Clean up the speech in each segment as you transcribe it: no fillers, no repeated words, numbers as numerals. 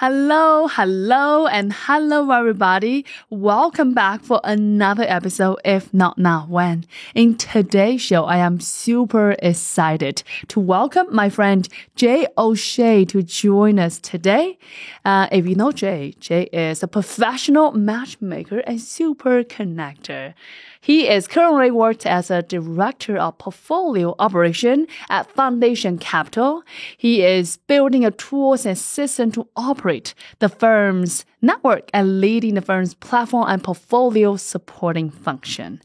And hello, everybody. Welcome back for another episode, If Not Now, When. In today's show, I am super excited to welcome my friend Jay O'Shea to join us today. If you know Jay is a professional matchmaker and super connector. He is currently worked as a director of portfolio operation at Foundation Capital. He is building a tools and system to operate the firm's network and leading the firm's platform and portfolio supporting function.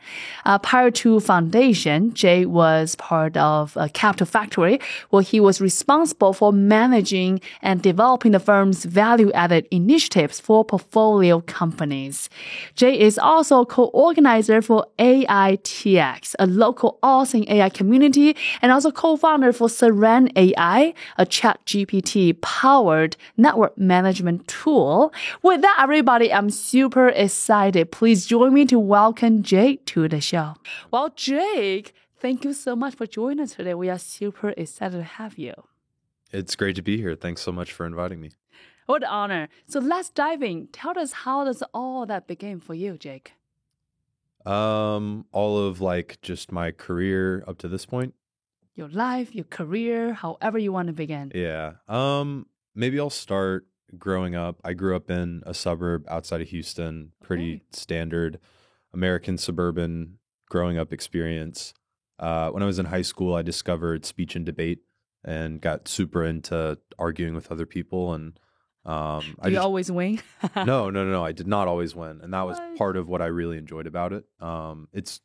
Prior to Foundation, Jay was part of Capital Factory, where he was responsible for managing and developing the firm's value-added initiatives for portfolio companies. Jay is also co-organizer for AITX, a local Austin AI community, and also co-founder for Seren AI, a ChatGPT-powered network management tool. With that, everybody, I'm super excited. Please join me to welcome Jake to the show. Well, Jake, thank you so much for joining us today. We are super excited to have you. It's great to be here. Thanks so much for inviting me. What an honor. So let's dive in. Tell us, how does all that begin for you, Jake? All of just my career up to this point. Your life, your career, however you want to begin. Yeah. Maybe I'll start growing up. I grew up in a suburb outside of Houston, pretty standard American suburban growing up experience. When I was in high school, I discovered speech and debate and got super into arguing with other people. And Do you always win? No. I did not always win. And that was part of what I really enjoyed about it. It's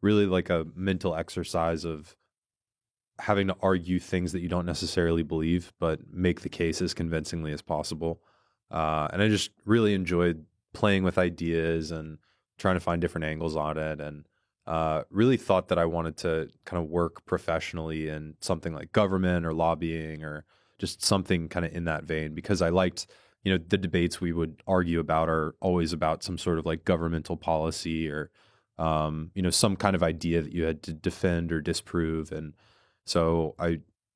really like a mental exercise of having to argue things that you don't necessarily believe, but make the case as convincingly as possible. And I just really enjoyed playing with ideas and trying to find different angles on it, and really thought that I wanted to kind of work professionally in something like government or lobbying or just something kind of in that vein, because I liked, the debates we would argue about are always about some sort of like governmental policy or, some kind of idea that you had to defend or disprove. And so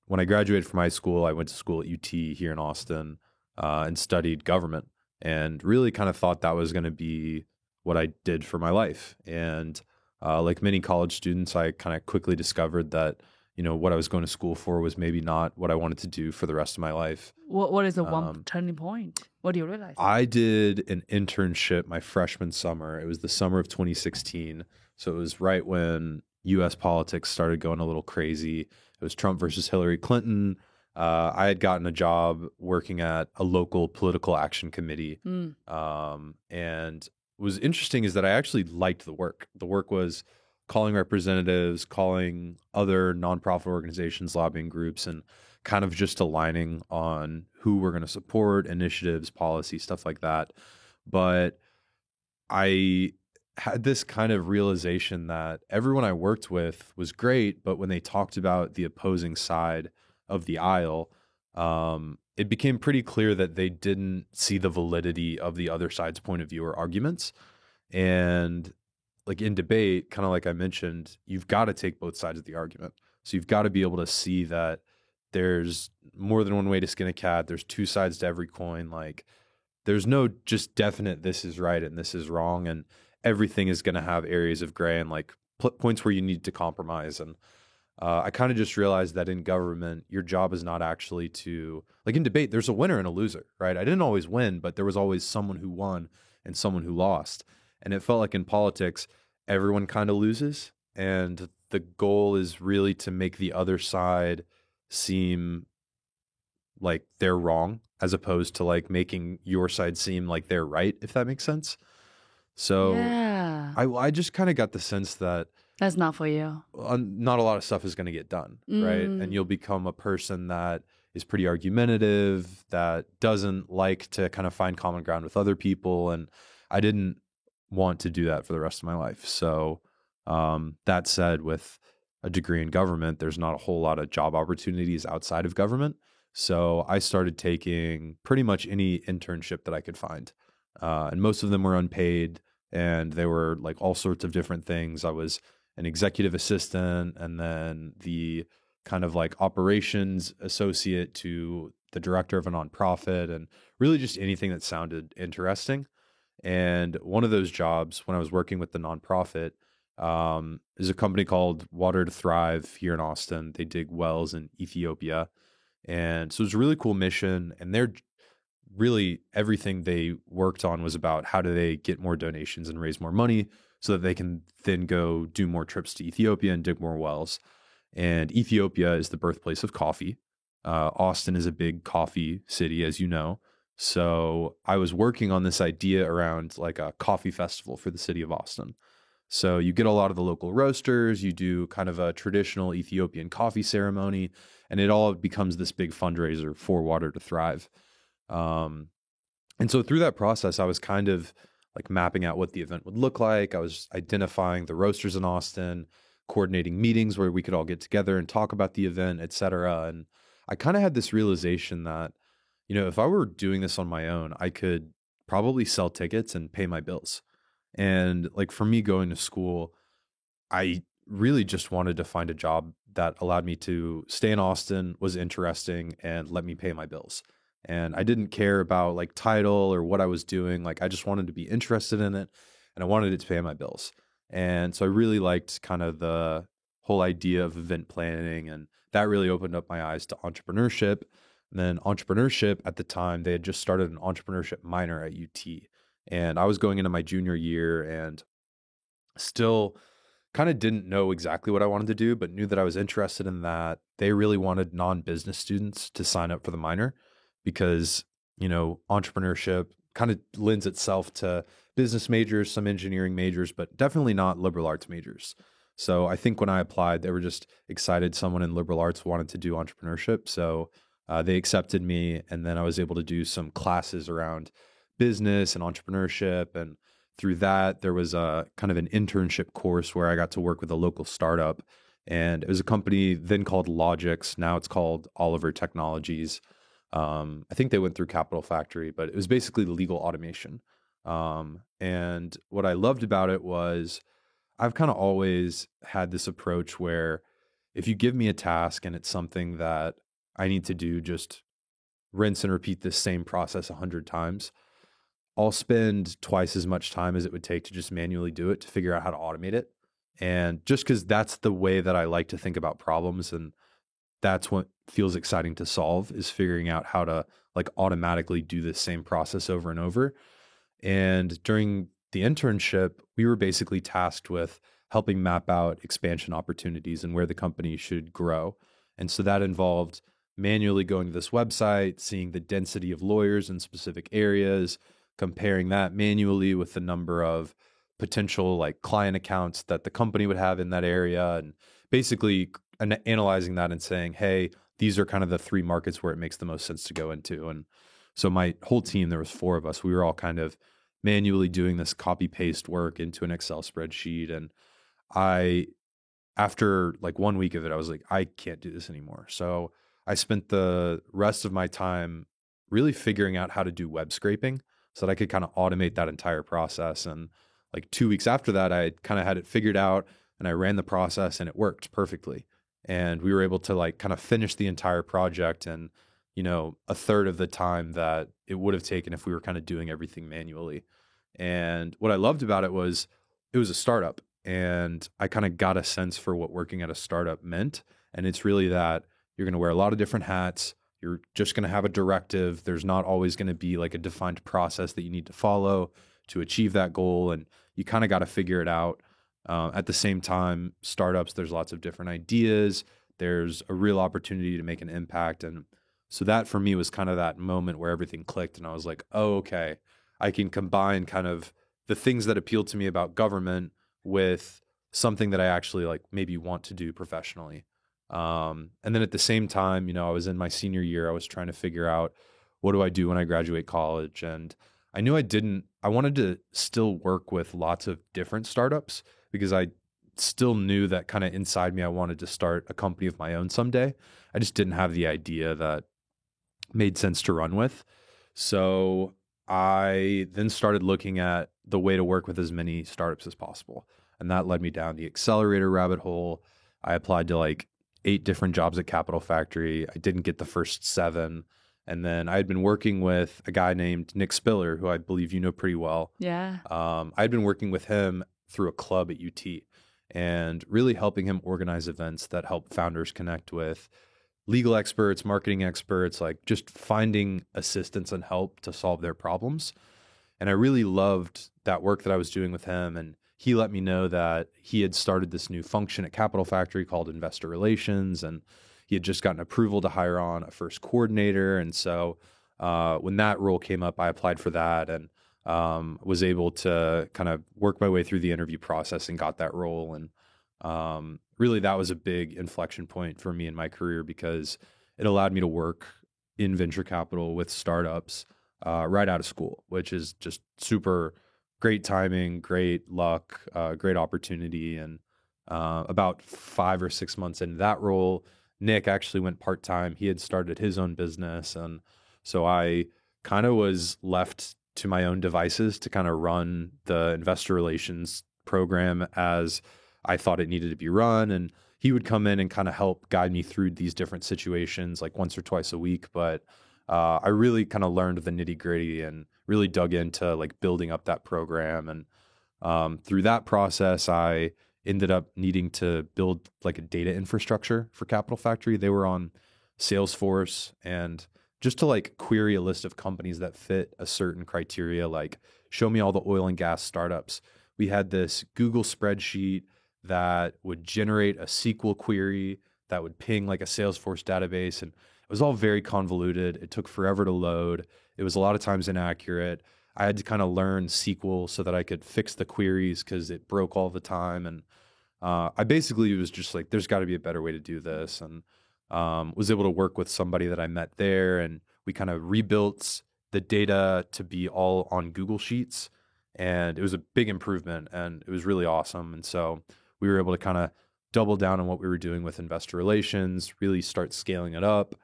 when I graduated from high school, I went to school at UT here in Austin and studied government, and really kind of thought that was going to be what I did for my life. And like many college students, I kind of quickly discovered that, what I was going to school for was maybe not what I wanted to do for the rest of my life. What is the one turning point? What do you realize? I did an internship my freshman summer. It was the summer of 2016. So it was right when U.S. politics started going a little crazy. It was Trump versus Hillary Clinton. I had gotten a job working at a local political action committee. And what was interesting is that I actually liked the work. The work was calling representatives, calling other nonprofit organizations, lobbying groups, and kind of just aligning on who we're going to support, initiatives, policy, stuff like that. But I had this kind of realization that everyone I worked with was great, but when they talked about the opposing side of the aisle, it became pretty clear that they didn't see the validity of the other side's point of view or arguments. And like in debate, kind of like I mentioned, you've got to take both sides of the argument. So you've got to be able to see that there's more than one way to skin a cat. There's two sides to every coin. Like there's no just definite this is right and this is wrong. And everything is going to have areas of gray and like points where you need to compromise. And I kind of just realized that in government, your job is not actually to, like in debate, there's a winner and a loser, right? I didn't always win, but there was always someone who won and someone who lost. And it felt like in politics, everyone kind of loses. And the goal is really to make the other side seem like they're wrong, as opposed to like making your side seem like they're right, if that makes sense. So yeah. I just kind of got the sense that that's not for you. Not a lot of stuff is going to get done, right? And you'll become a person that is pretty argumentative, that doesn't like to kind of find common ground with other people. And I didn't want to do that for the rest of my life. So that said, with a degree in government, there's not a whole lot of job opportunities outside of government. So I started taking pretty much any internship that I could find. And most of them were unpaid, and they were like all sorts of different things. I was an executive assistant, and then the kind of like operations associate to the director of a nonprofit, and really just anything that sounded interesting. And one of those jobs when I was working with the nonprofit is a company called Water to Thrive here in Austin. They dig wells in Ethiopia. And so it was a really cool mission. And they're really everything they worked on was about how do they get more donations and raise more money so that they can then go do more trips to Ethiopia and dig more wells. And Ethiopia is the birthplace of coffee. Austin is a big coffee city, as you know. So I was working on this idea around like a coffee festival for the city of Austin. So you get a lot of the local roasters, you do kind of a traditional Ethiopian coffee ceremony, and it all becomes this big fundraiser for Water to Thrive. And so through that process, I was kind of like mapping out what the event would look like. I was identifying the roasters in Austin, coordinating meetings where we could all get together and talk about the event, et cetera. And I kind of had this realization that, you know, if I were doing this on my own, I could probably sell tickets and pay my bills. And like for me going to school, I really just wanted to find a job that allowed me to stay in Austin, was interesting, and let me pay my bills. And I didn't care about like title or what I was doing. Like I just wanted to be interested in it and I wanted it to pay my bills. And so I really liked kind of the whole idea of event planning, and that really opened up my eyes to entrepreneurship. And then entrepreneurship at the time, they had just started an entrepreneurship minor at UT. And I was going into my junior year and still kind of didn't know exactly what I wanted to do, but knew that I was interested in that. They really wanted non-business students to sign up for the minor because, you know, entrepreneurship kind of lends itself to business majors, some engineering majors, but definitely not liberal arts majors. So I think when I applied, they were just excited someone in liberal arts wanted to do entrepreneurship. So they accepted me, and then I was able to do some classes around business and entrepreneurship. And through that, there was a kind of an internship course where I got to work with a local startup. And it was a company then called Logix. Now it's called Oliver Technologies. I think they went through Capital Factory, but it was basically legal automation. And what I loved about it was I've kind of always had this approach where if you give me a task and it's something that I need to do, just rinse and repeat this same process 100 times, I'll spend twice as much time as it would take to just manually do it to figure out how to automate it. And just because that's the way that I like to think about problems, and that's what feels exciting to solve, is figuring out how to like automatically do this same process over and over. And during the internship, we were basically tasked with helping map out expansion opportunities and where the company should grow. And so that involved manually going to this website, seeing the density of lawyers in specific areas, comparing that manually with the number of potential like client accounts that the company would have in that area, and basically analyzing that and saying, hey, these are kind of the 3 markets where it makes the most sense to go into. And so my whole team, there was 4 of us, we were all kind of manually doing this copy paste work into an Excel spreadsheet. And after like 1 week of it, I was like, I can't do this anymore. So I spent the rest of my time really figuring out how to do web scraping so that I could kind of automate that entire process. And like 2 weeks after that, I kind of had it figured out and I ran the process and it worked perfectly. And we were able to like kind of finish the entire project in, you know, a third of the time that it would have taken if we were kind of doing everything manually. And what I loved about it was a startup, and I kind of got a sense for what working at a startup meant. And it's really that you're going to wear a lot of different hats. You're just going to have a directive. There's not always going to be like a defined process that you need to follow to achieve that goal. And you kind of got to figure it out. At the same time, startups, there's lots of different ideas. There's a real opportunity to make an impact. And so that for me was kind of that moment where everything clicked. And I was like, oh, okay, I can combine kind of the things that appealed to me about government with something that I actually like maybe want to do professionally. And then at the same time, you know, I was in my senior year, I was trying to figure out what do I do when I graduate college? And I knew I wanted to still work with lots of different startups because I still knew that kind of inside me, I wanted to start a company of my own someday. I just didn't have the idea that made sense to run with. So I then started looking at the way to work with as many startups as possible. And that led me down the accelerator rabbit hole. I applied to like 8 different jobs at Capital Factory. I didn't get the first 7. And then I had been working with a guy named Nick Spiller, who I believe you know pretty well. Yeah. I'd been working with him through a club at UT and really helping him organize events that help founders connect with legal experts, marketing experts, like just finding assistance and help to solve their problems. And I really loved that work that I was doing with him. And he let me know that he had started this new function at Capital Factory called Investor Relations. And he had just gotten approval to hire on a first coordinator. And so when that role came up, I applied for that and was able to kind of work my way through the interview process and got that role. And really, that was a big inflection point for me in my career because it allowed me to work in venture capital with startups right out of school, which is just super great timing, great luck, great opportunity. And about 5 or 6 months into that role, Nick actually went part-time. He had started his own business. And so I kind of was left to my own devices to kind of run the investor relations program as I thought it needed to be run. And he would come in and kind of help guide me through these different situations like once or twice a week. But I really kind of learned the nitty gritty and really dug into like building up that program. And through that process, I ended up needing to build like a data infrastructure for Capital Factory. They were on Salesforce, and just to like query a list of companies that fit a certain criteria, like show me all the oil and gas startups. We had this Google spreadsheet that would generate a SQL query that would ping like a Salesforce database. And it was all very convoluted. It took forever to load. It was a lot of times inaccurate. I had to kind of learn SQL so that I could fix the queries because it broke all the time. And I basically was just like, there's got to be a better way to do this. And was able to work with somebody that I met there. And we kind of rebuilt the data to be all on Google Sheets. And it was a big improvement and it was really awesome. And so we were able to kind of double down on what we were doing with investor relations, really start scaling it up.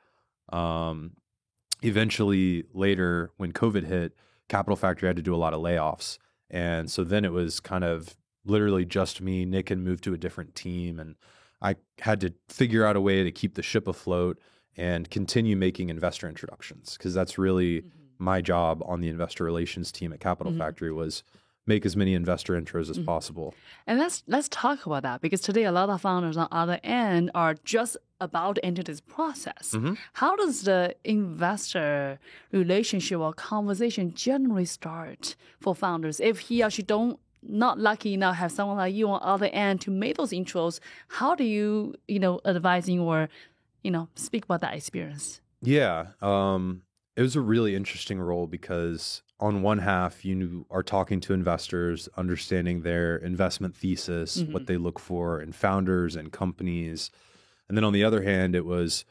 Eventually later when COVID hit, Capital Factory had to do a lot of layoffs. And so then it was kind of literally just me. Nick had moved to a different team and I had to figure out a way to keep the ship afloat and continue making investor introductions because that's really my job on the investor relations team at Capital Factory was make as many investor intros as possible. And let's talk about that because today a lot of founders on the other end are just about to enter this process. How does the investor relationship or conversation generally start for founders if he or she not lucky enough have someone like you on the other end to make those intros? How do you advising or speak about that experience? Yeah, it was a really interesting role because on one half, you are talking to investors, understanding their investment thesis, what they look for in founders and companies. And then on the other hand, it was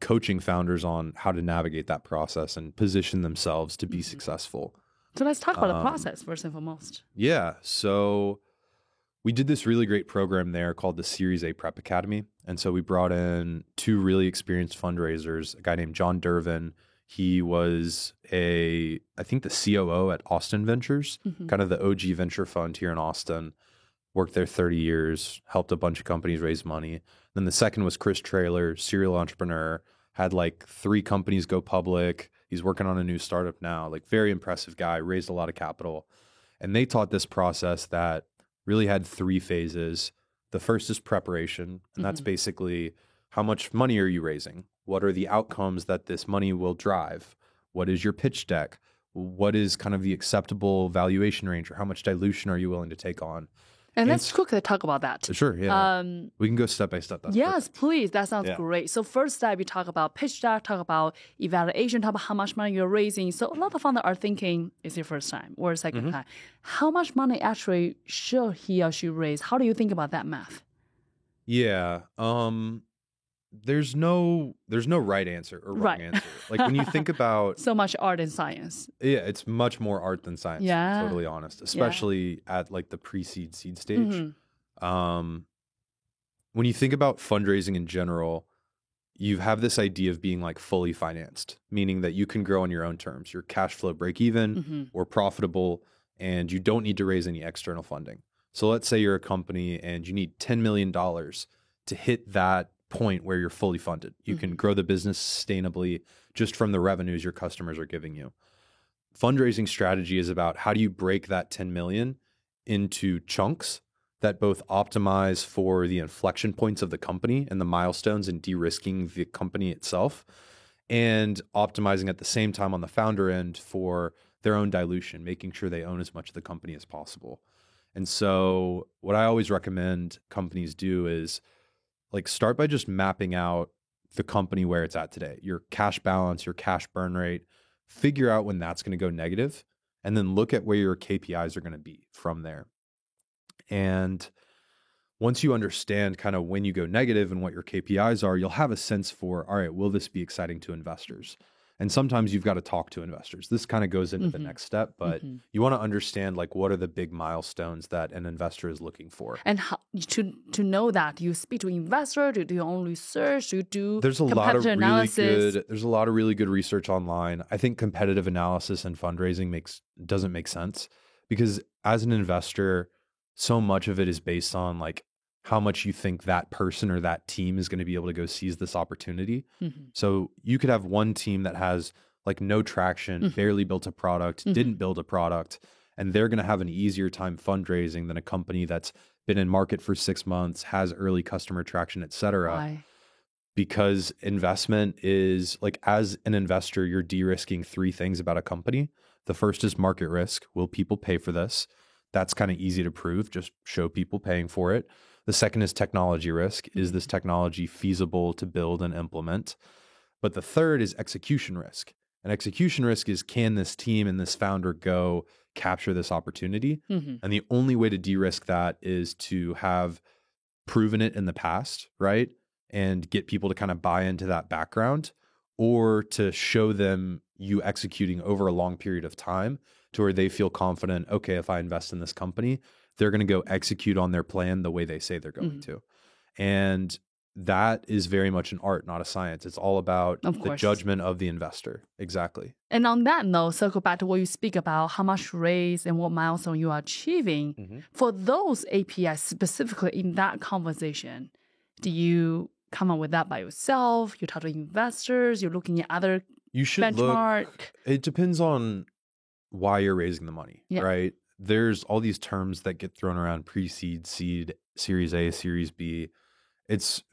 coaching founders on how to navigate that process and position themselves to be successful. So let's talk about the process first and foremost. Yeah. So we did this really great program there called the Series A Prep Academy. And so we brought in 2 really experienced fundraisers, a guy named John Dervin. He was I think the COO at Austin Ventures, kind of the OG venture fund here in Austin, worked there 30 years, helped a bunch of companies raise money. Then the second was Chris Traylor, serial entrepreneur, had like 3 companies go public. He's working on a new startup now, like very impressive guy, raised a lot of capital. And they taught this process that really had 3 phases. The first is preparation, and that's basically how much money are you raising? What are the outcomes that this money will drive? What is your pitch deck? What is kind of the acceptable valuation range, or how much dilution are you willing to take on? And let's quickly talk about that. Sure, yeah. We can go step by step. That's perfect. Please. That sounds great. So first step, you talk about pitch deck, talk about evaluation, talk about how much money you're raising. So a lot of founders are thinking, it's your first time or second time. How much money actually should he or she raise? How do you think about that math? Yeah. There's no right answer or wrong answer. Like when you think about so much art and science. Yeah, it's much more art than science, to be totally honest, especially at like the pre-seed seed stage. When you think about fundraising in general, you have this idea of being like fully financed, meaning that you can grow on your own terms. You're cash flow break even or profitable, and you don't need to raise any external funding. So let's say you're a company and you need $10 million to hit that point where you're fully funded. You can grow the business sustainably just from the revenues your customers are giving you. Fundraising strategy is about how do you break that 10 million into chunks that both optimize for the inflection points of the company and the milestones and de-risking the company itself, and optimizing at the same time on the founder end for their own dilution, making sure they own as much of the company as possible. And so what I always recommend companies do is like start by just mapping out the company where it's at today, your cash balance, your cash burn rate, figure out when that's going to go negative, and then look at where your KPIs are going to be from there. And once you understand kind of when you go negative and what your KPIs are, you'll have a sense for, all right, will this be exciting to investors? And sometimes you've got to talk to investors. This kind of goes into the next step, but you want to understand like what are the big milestones that an investor is looking for. And how, to know that, do you speak to investors? Do you do your own research? Do you do there's a lot of analysis? There's a lot of really good research online. I think competitive analysis and fundraising doesn't make sense because as an investor, so much of it is based on like how much you think that person or that team is going to be able to go seize this opportunity. So you could have one team that has like no traction, barely built a product, didn't build a product, and they're going to have an easier time fundraising than a company that's been in market for 6 months, has early customer traction, et cetera. Why? Because investment is like, as an investor, you're de-risking 3 things about a company. The first is market risk. Will people pay for this? That's kind of easy to prove. Just show people paying for it. The second is technology risk. Is this technology feasible to build and implement? But the third is execution risk. And execution risk is, can this team and this founder go capture this opportunity? And the only way to de-risk that is to have proven it in the past, right? And get people to kind of buy into that background, or to show them you executing over a long period of time to where they feel confident, okay, if I invest in this company, they're going to go execute on their plan the way they say they're going to. And that is very much an art, not a science. It's all about the judgment of the investor. Exactly. And on that note, circle back to what you speak about, how much raise and what milestone you are achieving. For those APIs specifically in that conversation, do you come up with that by yourself? You talk to investors? You're looking at other benchmark? It depends on why you're raising the money, right? There's all these terms that get thrown around: pre-seed, seed, Series A, Series B. It's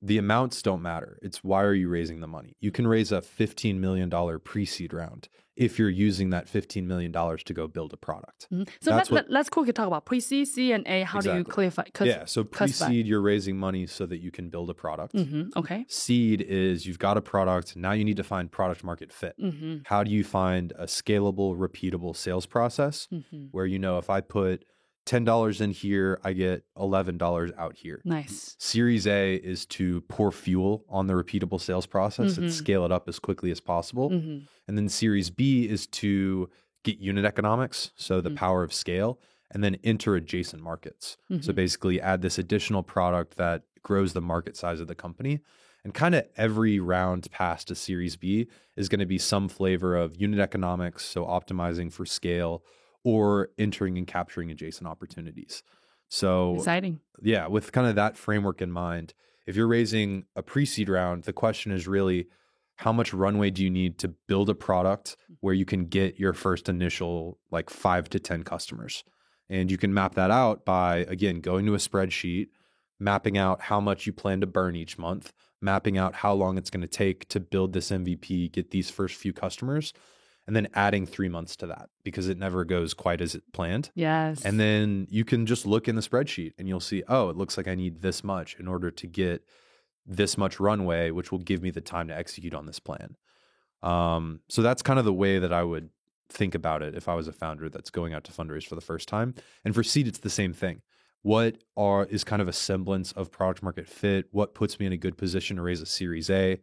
the amounts don't matter. It's why are you raising the money? You can raise a $15 million pre-seed round if you're using that $15 million to go build a product. So let's quickly talk about pre-seed, C, and A. How do you clarify? So pre-seed, you're raising money so that you can build a product. Okay. Seed is you've got a product. Now you need to find product market fit. How do you find a scalable, repeatable sales process where, you know, if I put $10 in here, I get $11 out here. Nice. Series A is to pour fuel on the repeatable sales process and scale it up as quickly as possible. And then Series B is to get unit economics, so the power of scale, and then enter adjacent markets. So basically add this additional product that grows the market size of the company. And kind of every round past a Series B is going to be some flavor of unit economics, so optimizing for scale, or entering and capturing adjacent opportunities. So exciting. Yeah, with kind of that framework in mind, if you're raising a pre-seed round, the question is really, how much runway do you need to build a product where you can get your first initial like 5 to 10 customers? And you can map that out by, again, going to a spreadsheet, mapping out how much you plan to burn each month, mapping out how long it's going to take to build this MVP, get these first few customers, and then adding 3 months to that because it never goes quite as it planned. Yes. And then you can just look in the spreadsheet and you'll see, oh, it looks like I need this much in order to get this much runway, which will give me the time to execute on this plan. So that's kind of the way that I would think about it if I was a founder that's going out to fundraise for the first time. And for seed, it's the same thing. What is kind of a semblance of product market fit? What puts me in a good position to raise a Series A?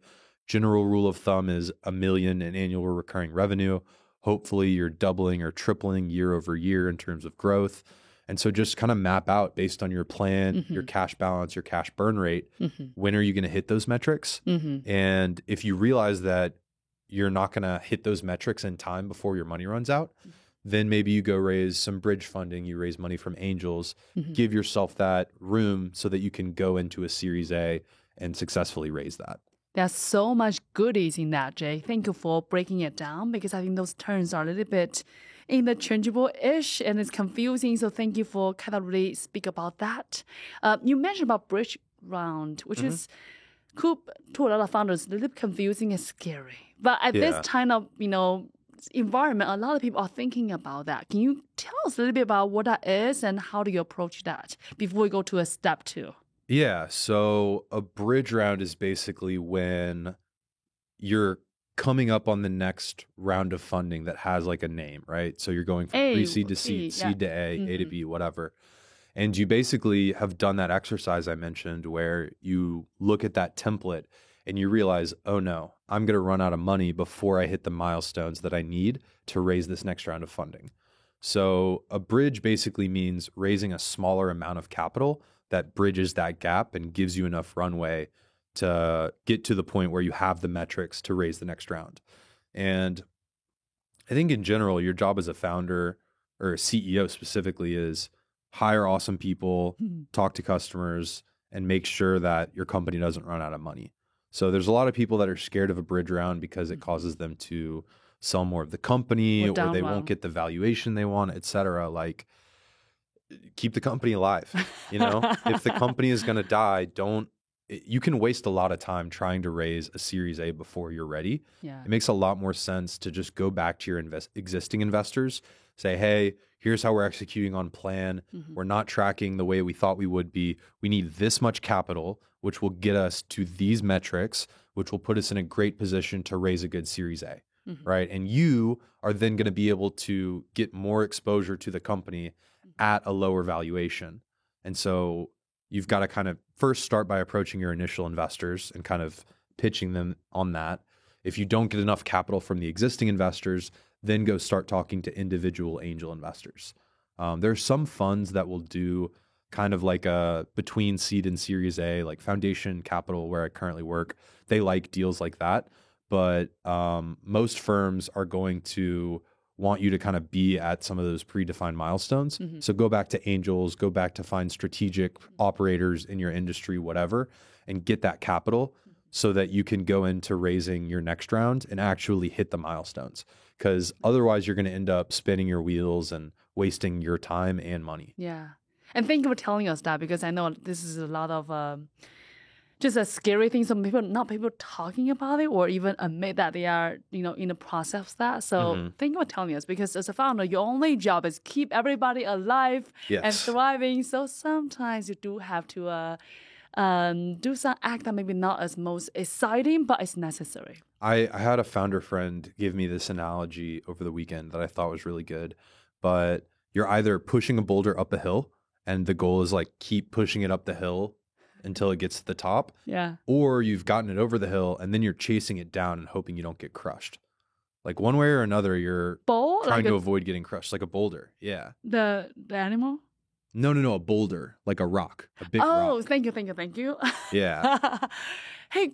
General rule of thumb is $1 million in annual recurring revenue. Hopefully you're doubling or tripling year over year in terms of growth. And so just kind of map out based on your plan, your cash balance, your cash burn rate, when are you going to hit those metrics? And if you realize that you're not going to hit those metrics in time before your money runs out, then maybe you go raise some bridge funding, you raise money from angels, give yourself that room so that you can go into a Series A and successfully raise that. There's so much goodies in that, Jay. Thank you for breaking it down because I think those terms are a little bit interchangeable-ish and it's confusing. So thank you for kind of really speak about that. You mentioned about bridge round, which is cool to a lot of founders, a little bit confusing and scary. But at this kind of, environment, a lot of people are thinking about that. Can you tell us a little bit about what that is and how do you approach that before we go to a step 2? Yeah. So a bridge round is basically when you're coming up on the next round of funding that has like a name, right? So you're going from pre-seed to seed, seed to A to B, whatever. And you basically have done that exercise I mentioned where you look at that template and you realize, oh no, I'm going to run out of money before I hit the milestones that I need to raise this next round of funding. So a bridge basically means raising a smaller amount of capital that bridges that gap and gives you enough runway to get to the point where you have the metrics to raise the next round. And I think in general, your job as a founder or a CEO specifically is hire awesome people, talk to customers, and make sure that your company doesn't run out of money. So there's a lot of people that are scared of a bridge round because it causes them to sell more of the company or they won't get the valuation they want, et cetera. Like, keep the company alive. If the company is going to die, you can waste a lot of time trying to raise a Series A before you're ready. Yeah. It makes a lot more sense to just go back to your existing investors, say, hey, here's how we're executing on plan. We're not tracking the way we thought we would be. We need this much capital, which will get us to these metrics, which will put us in a great position to raise a good Series A, right? And you are then going to be able to get more exposure to the company at a lower valuation. And so you've got to kind of first start by approaching your initial investors and kind of pitching them on that. If you don't get enough capital from the existing investors, then go start talking to individual angel investors. There's some funds that will do kind of like a between seed and Series A, like Foundation Capital, where I currently work. They like deals like that. But most firms are going to want you to kind of be at some of those predefined milestones. So go back to angels, go back to find strategic operators in your industry, whatever, and get that capital so that you can go into raising your next round and actually hit the milestones. Because otherwise you're going to end up spinning your wheels and wasting your time and money. Yeah. And thank you for telling us that because I know this is a lot of just a scary thing. Some people, not people talking about it or even admit that they are, in the process of that. So thank you for telling us because as a founder, your only job is keep everybody alive and thriving. So sometimes you do have to do some act that maybe not as most exciting, but it's necessary. I had a founder friend give me this analogy over the weekend that I thought was really good. But you're either pushing a boulder up a hill and the goal is like keep pushing it up the hill until it gets to the top. Yeah. Or you've gotten it over the hill and then you're chasing it down and hoping you don't get crushed. Like one way or another, you're trying to avoid getting crushed, like a boulder. Yeah. The animal? No, a boulder, like a rock, a big rock. Oh, thank you. Yeah. Hey,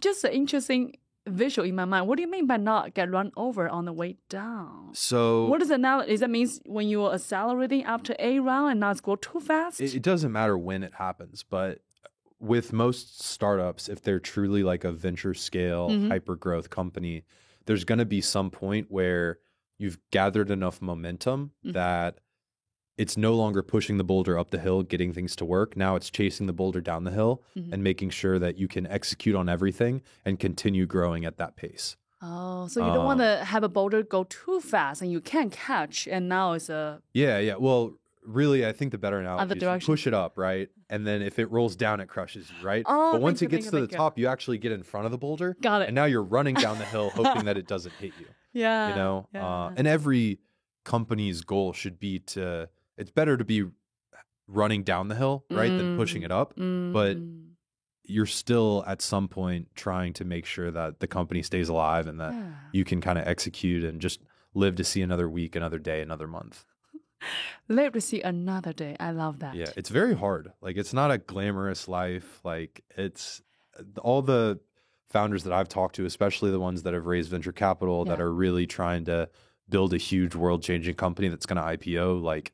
just an interesting visual in my mind. What do you mean by not get run over on the way down? So what does that mean when you are accelerating after a round and not go too fast? It doesn't matter when it happens, but with most startups, if they're truly like a venture scale, hyper growth company, there's going to be some point where you've gathered enough momentum that it's no longer pushing the boulder up the hill, getting things to work. Now it's chasing the boulder down the hill and making sure that you can execute on everything and continue growing at that pace. Oh, so you don't want to have a boulder go too fast and you can't catch. And now it's a... Yeah. Well, really, I think the better analogy is you push it up, right? And then if it rolls down, it crushes you, right? Oh, but once it gets to the top, you actually get in front of the boulder. Got it. And now you're running down the hill hoping that it doesn't hit you. Yeah. And every company's goal should be to... It's better to be running down the hill, right, than pushing it up. But you're still at some point trying to make sure that the company stays alive and that you can kind of execute and just live to see another week, another day, another month. Live to see another day. I love that. Yeah, it's very hard. Like, it's not a glamorous life. Like, it's all the founders that I've talked to, especially the ones that have raised venture capital that are really trying to build a huge world-changing company that's going to IPO, like,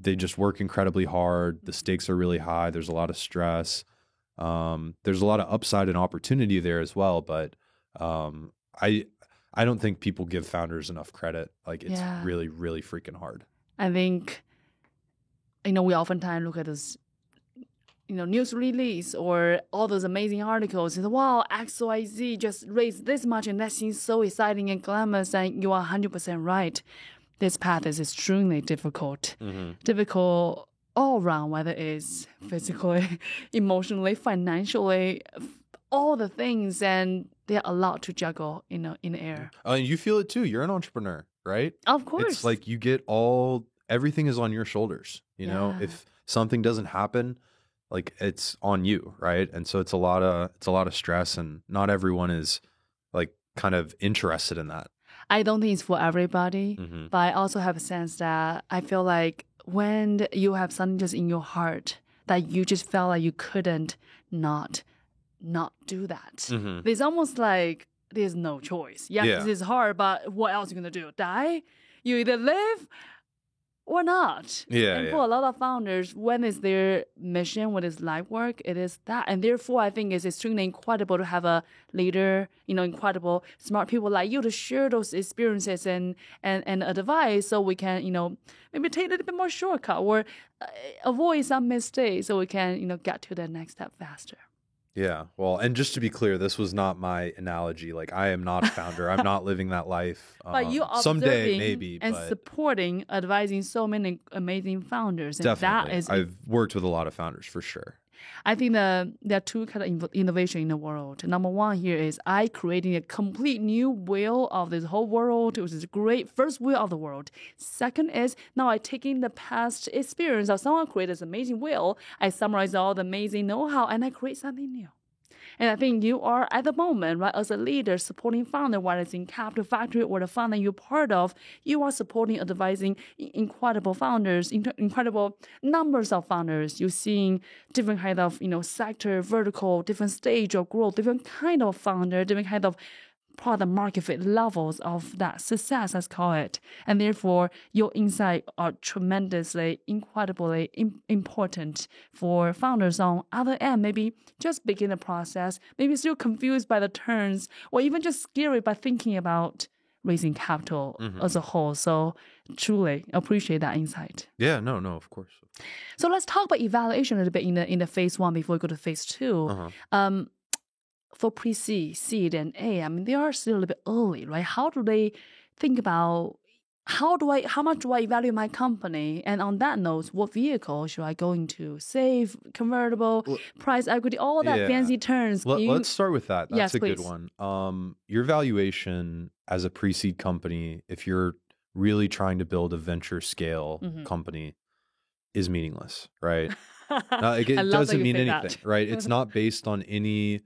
they just work incredibly hard. The stakes are really high. There's a lot of stress. There's a lot of upside and opportunity there as well, but I don't think people give founders enough credit. Like it's really, really freaking hard. I think, we oftentimes look at this, news release or all those amazing articles. And wow, XYZ just raised this much, and that seems so exciting and glamorous. And you are 100% right. This path is extremely difficult. Difficult all around, whether it's physically, emotionally, financially, all the things, and there are a lot to juggle in the air. And you feel it too. You're an entrepreneur, right? Of course. It's like you get everything is on your shoulders. If something doesn't happen, like it's on you, right? And so it's a lot of stress, and not everyone is like kind of interested in that. I don't think it's for everybody, but I also have a sense that I feel like when you have something just in your heart that you just felt like you couldn't not do that. It's almost like there's no choice. Yeah, this is hard, but what else are you going to do? Die? You either live or not. And for a lot of founders, when it's their mission, when it's life work, it is that. And therefore, I think it's extremely incredible to have a leader, incredible, smart people like you to share those experiences and advice, so we can, maybe take a little bit more shortcut or avoid some mistakes, so we can, get to the next step faster. Yeah. Well, and just to be clear, this was not my analogy. Like, I am not a founder. I'm not living that life. But you are someday maybe, and supporting, advising so many amazing founders. And definitely. That is, I've worked with a lot of founders for sure. I think there are two kind of innovation in the world. Number one here is I creating a complete new wheel of this whole world, which is a great first wheel of the world. Second is now I taking the past experience of someone created this amazing wheel, I summarize all the amazing know-how, and I create something new. And I think you are at the moment, right, as a leader supporting founder, whether it's in Capital Factory or the fund that you're part of, you are supporting, advising incredible founders, incredible numbers of founders. You're seeing different kind of, sector, vertical, different stage of growth, different kind of founder, different kind of product market fit levels of that success, let's call it. And therefore, your insights are tremendously, incredibly important for founders on other end, maybe just begin the process, maybe still confused by the turns, or even just scary by thinking about raising capital as a whole. So truly appreciate that insight. Yeah, no, of course. So let's talk about evaluation a little bit in the phase one before we go to phase two. For pre-seed, seed, and A, they are still a little bit early, right? How do they think about how much do I evaluate my company? And on that note, what vehicle should I go into? Save, convertible, price equity, all that fancy terms. Let's start with that. That's a please. Good one. Your valuation as a pre-seed company, if you're really trying to build a venture scale company, is meaningless, right? It doesn't mean anything, right? It's not based on any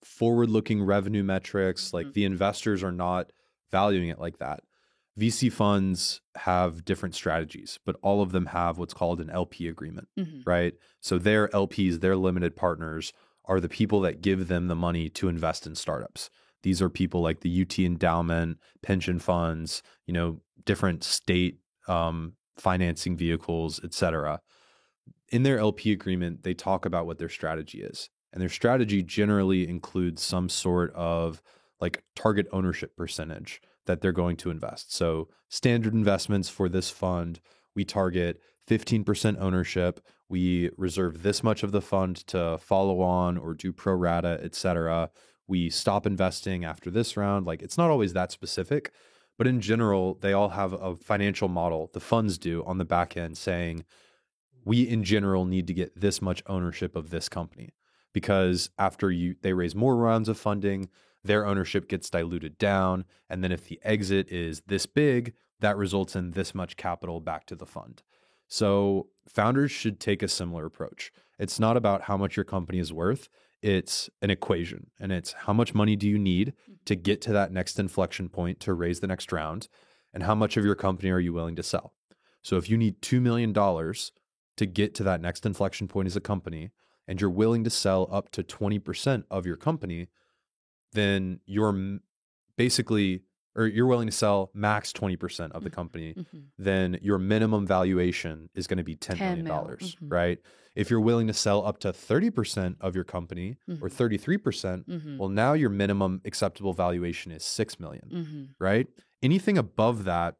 forward-looking revenue metrics. Like the investors are not valuing it like that. VC funds have different strategies, but all of them have what's called an LP agreement, right? So their LPs, their limited partners, are the people that give them the money to invest in startups. These are people like the UT endowment, pension funds, different state financing vehicles, etc. In their LP agreement, they talk about what their strategy is. And their strategy generally includes some sort of like target ownership percentage that they're going to invest. So standard investments for this fund, we target 15% ownership. We reserve this much of the fund to follow on or do pro rata, et cetera. We stop investing after this round. Like, it's not always that specific, but in general, they all have a financial model, the funds do, on the back end saying, we in general need to get this much ownership of this company. Because after they raise more rounds of funding, their ownership gets diluted down. And then if the exit is this big, that results in this much capital back to the fund. So founders should take a similar approach. It's not about how much your company is worth. It's an equation. And it's how much money do you need to get to that next inflection point to raise the next round? And how much of your company are you willing to sell? So if you need $2 million to get to that next inflection point as a company, and you're willing to sell up to 20% of your company, then you're basically or you're willing to sell max 20% of the company, then your minimum valuation is going to be $10 million, right? If you're willing to sell up to 30% of your company or 33%, well, now your minimum acceptable valuation is $6 million, right? Anything above that,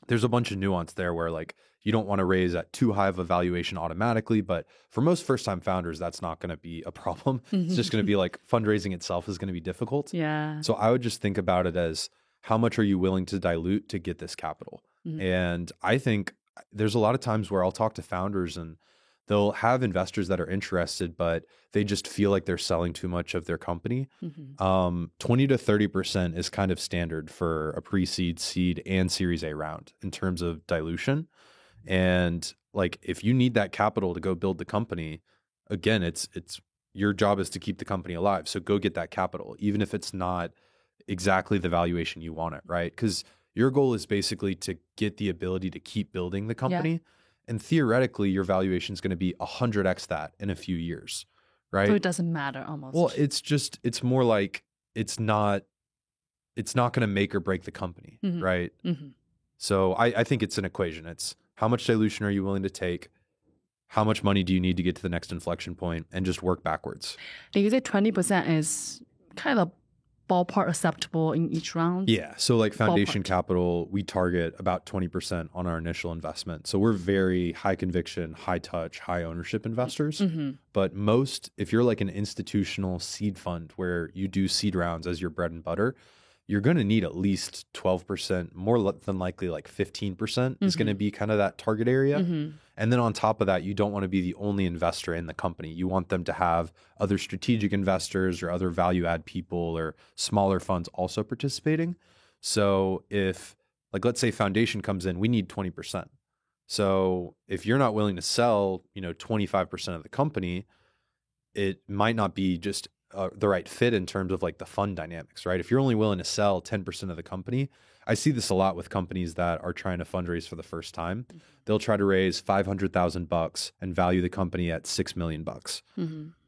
there's a bunch of nuance there where like you don't want to raise at too high of a valuation automatically, but for most first-time founders, that's not going to be a problem. It's just going to be like fundraising itself is going to be difficult. Yeah. So I would just think about it as how much are you willing to dilute to get this capital? And I think there's a lot of times where I'll talk to founders and they'll have investors that are interested, but they just feel like they're selling too much of their company. 20 to 30% is kind of standard for a pre-seed, seed, and Series A round in terms of dilution. And like, if you need that capital to go build the company, again, it's your job is to keep the company alive. So go get that capital, even if it's not exactly the valuation you want it, right? Because your goal is basically to get the ability to keep building the company. Yeah. And theoretically, your valuation is going to be 100x that in a few years, right? So it doesn't matter almost. Well, it's more like it's not going to make or break the company, right? So I think it's an equation. It's how much dilution are you willing to take? How much money do you need to get to the next inflection point, and just work backwards? Do you say 20% is kind of ballpark acceptable in each round? Yeah. So like foundation capital, we target about 20% on our initial investment. So we're very high conviction, high touch, high ownership investors. But most, if you're like an institutional seed fund where you do seed rounds as your bread and butter, you're going to need at least 12%, more than likely like 15% is going to be kind of that target area. And then on top of that, you don't want to be the only investor in the company. You want them to have other strategic investors or other value add people or smaller funds also participating. So if, like, let's say foundation comes in, we need 20%. So if you're not willing to sell, 25% of the company, it might not be just the right fit in terms of like the fund dynamics, right? If you're only willing to sell 10% of the company, I see this a lot with companies that are trying to fundraise for the first time. They'll try to raise $500,000 and value the company at $6 million.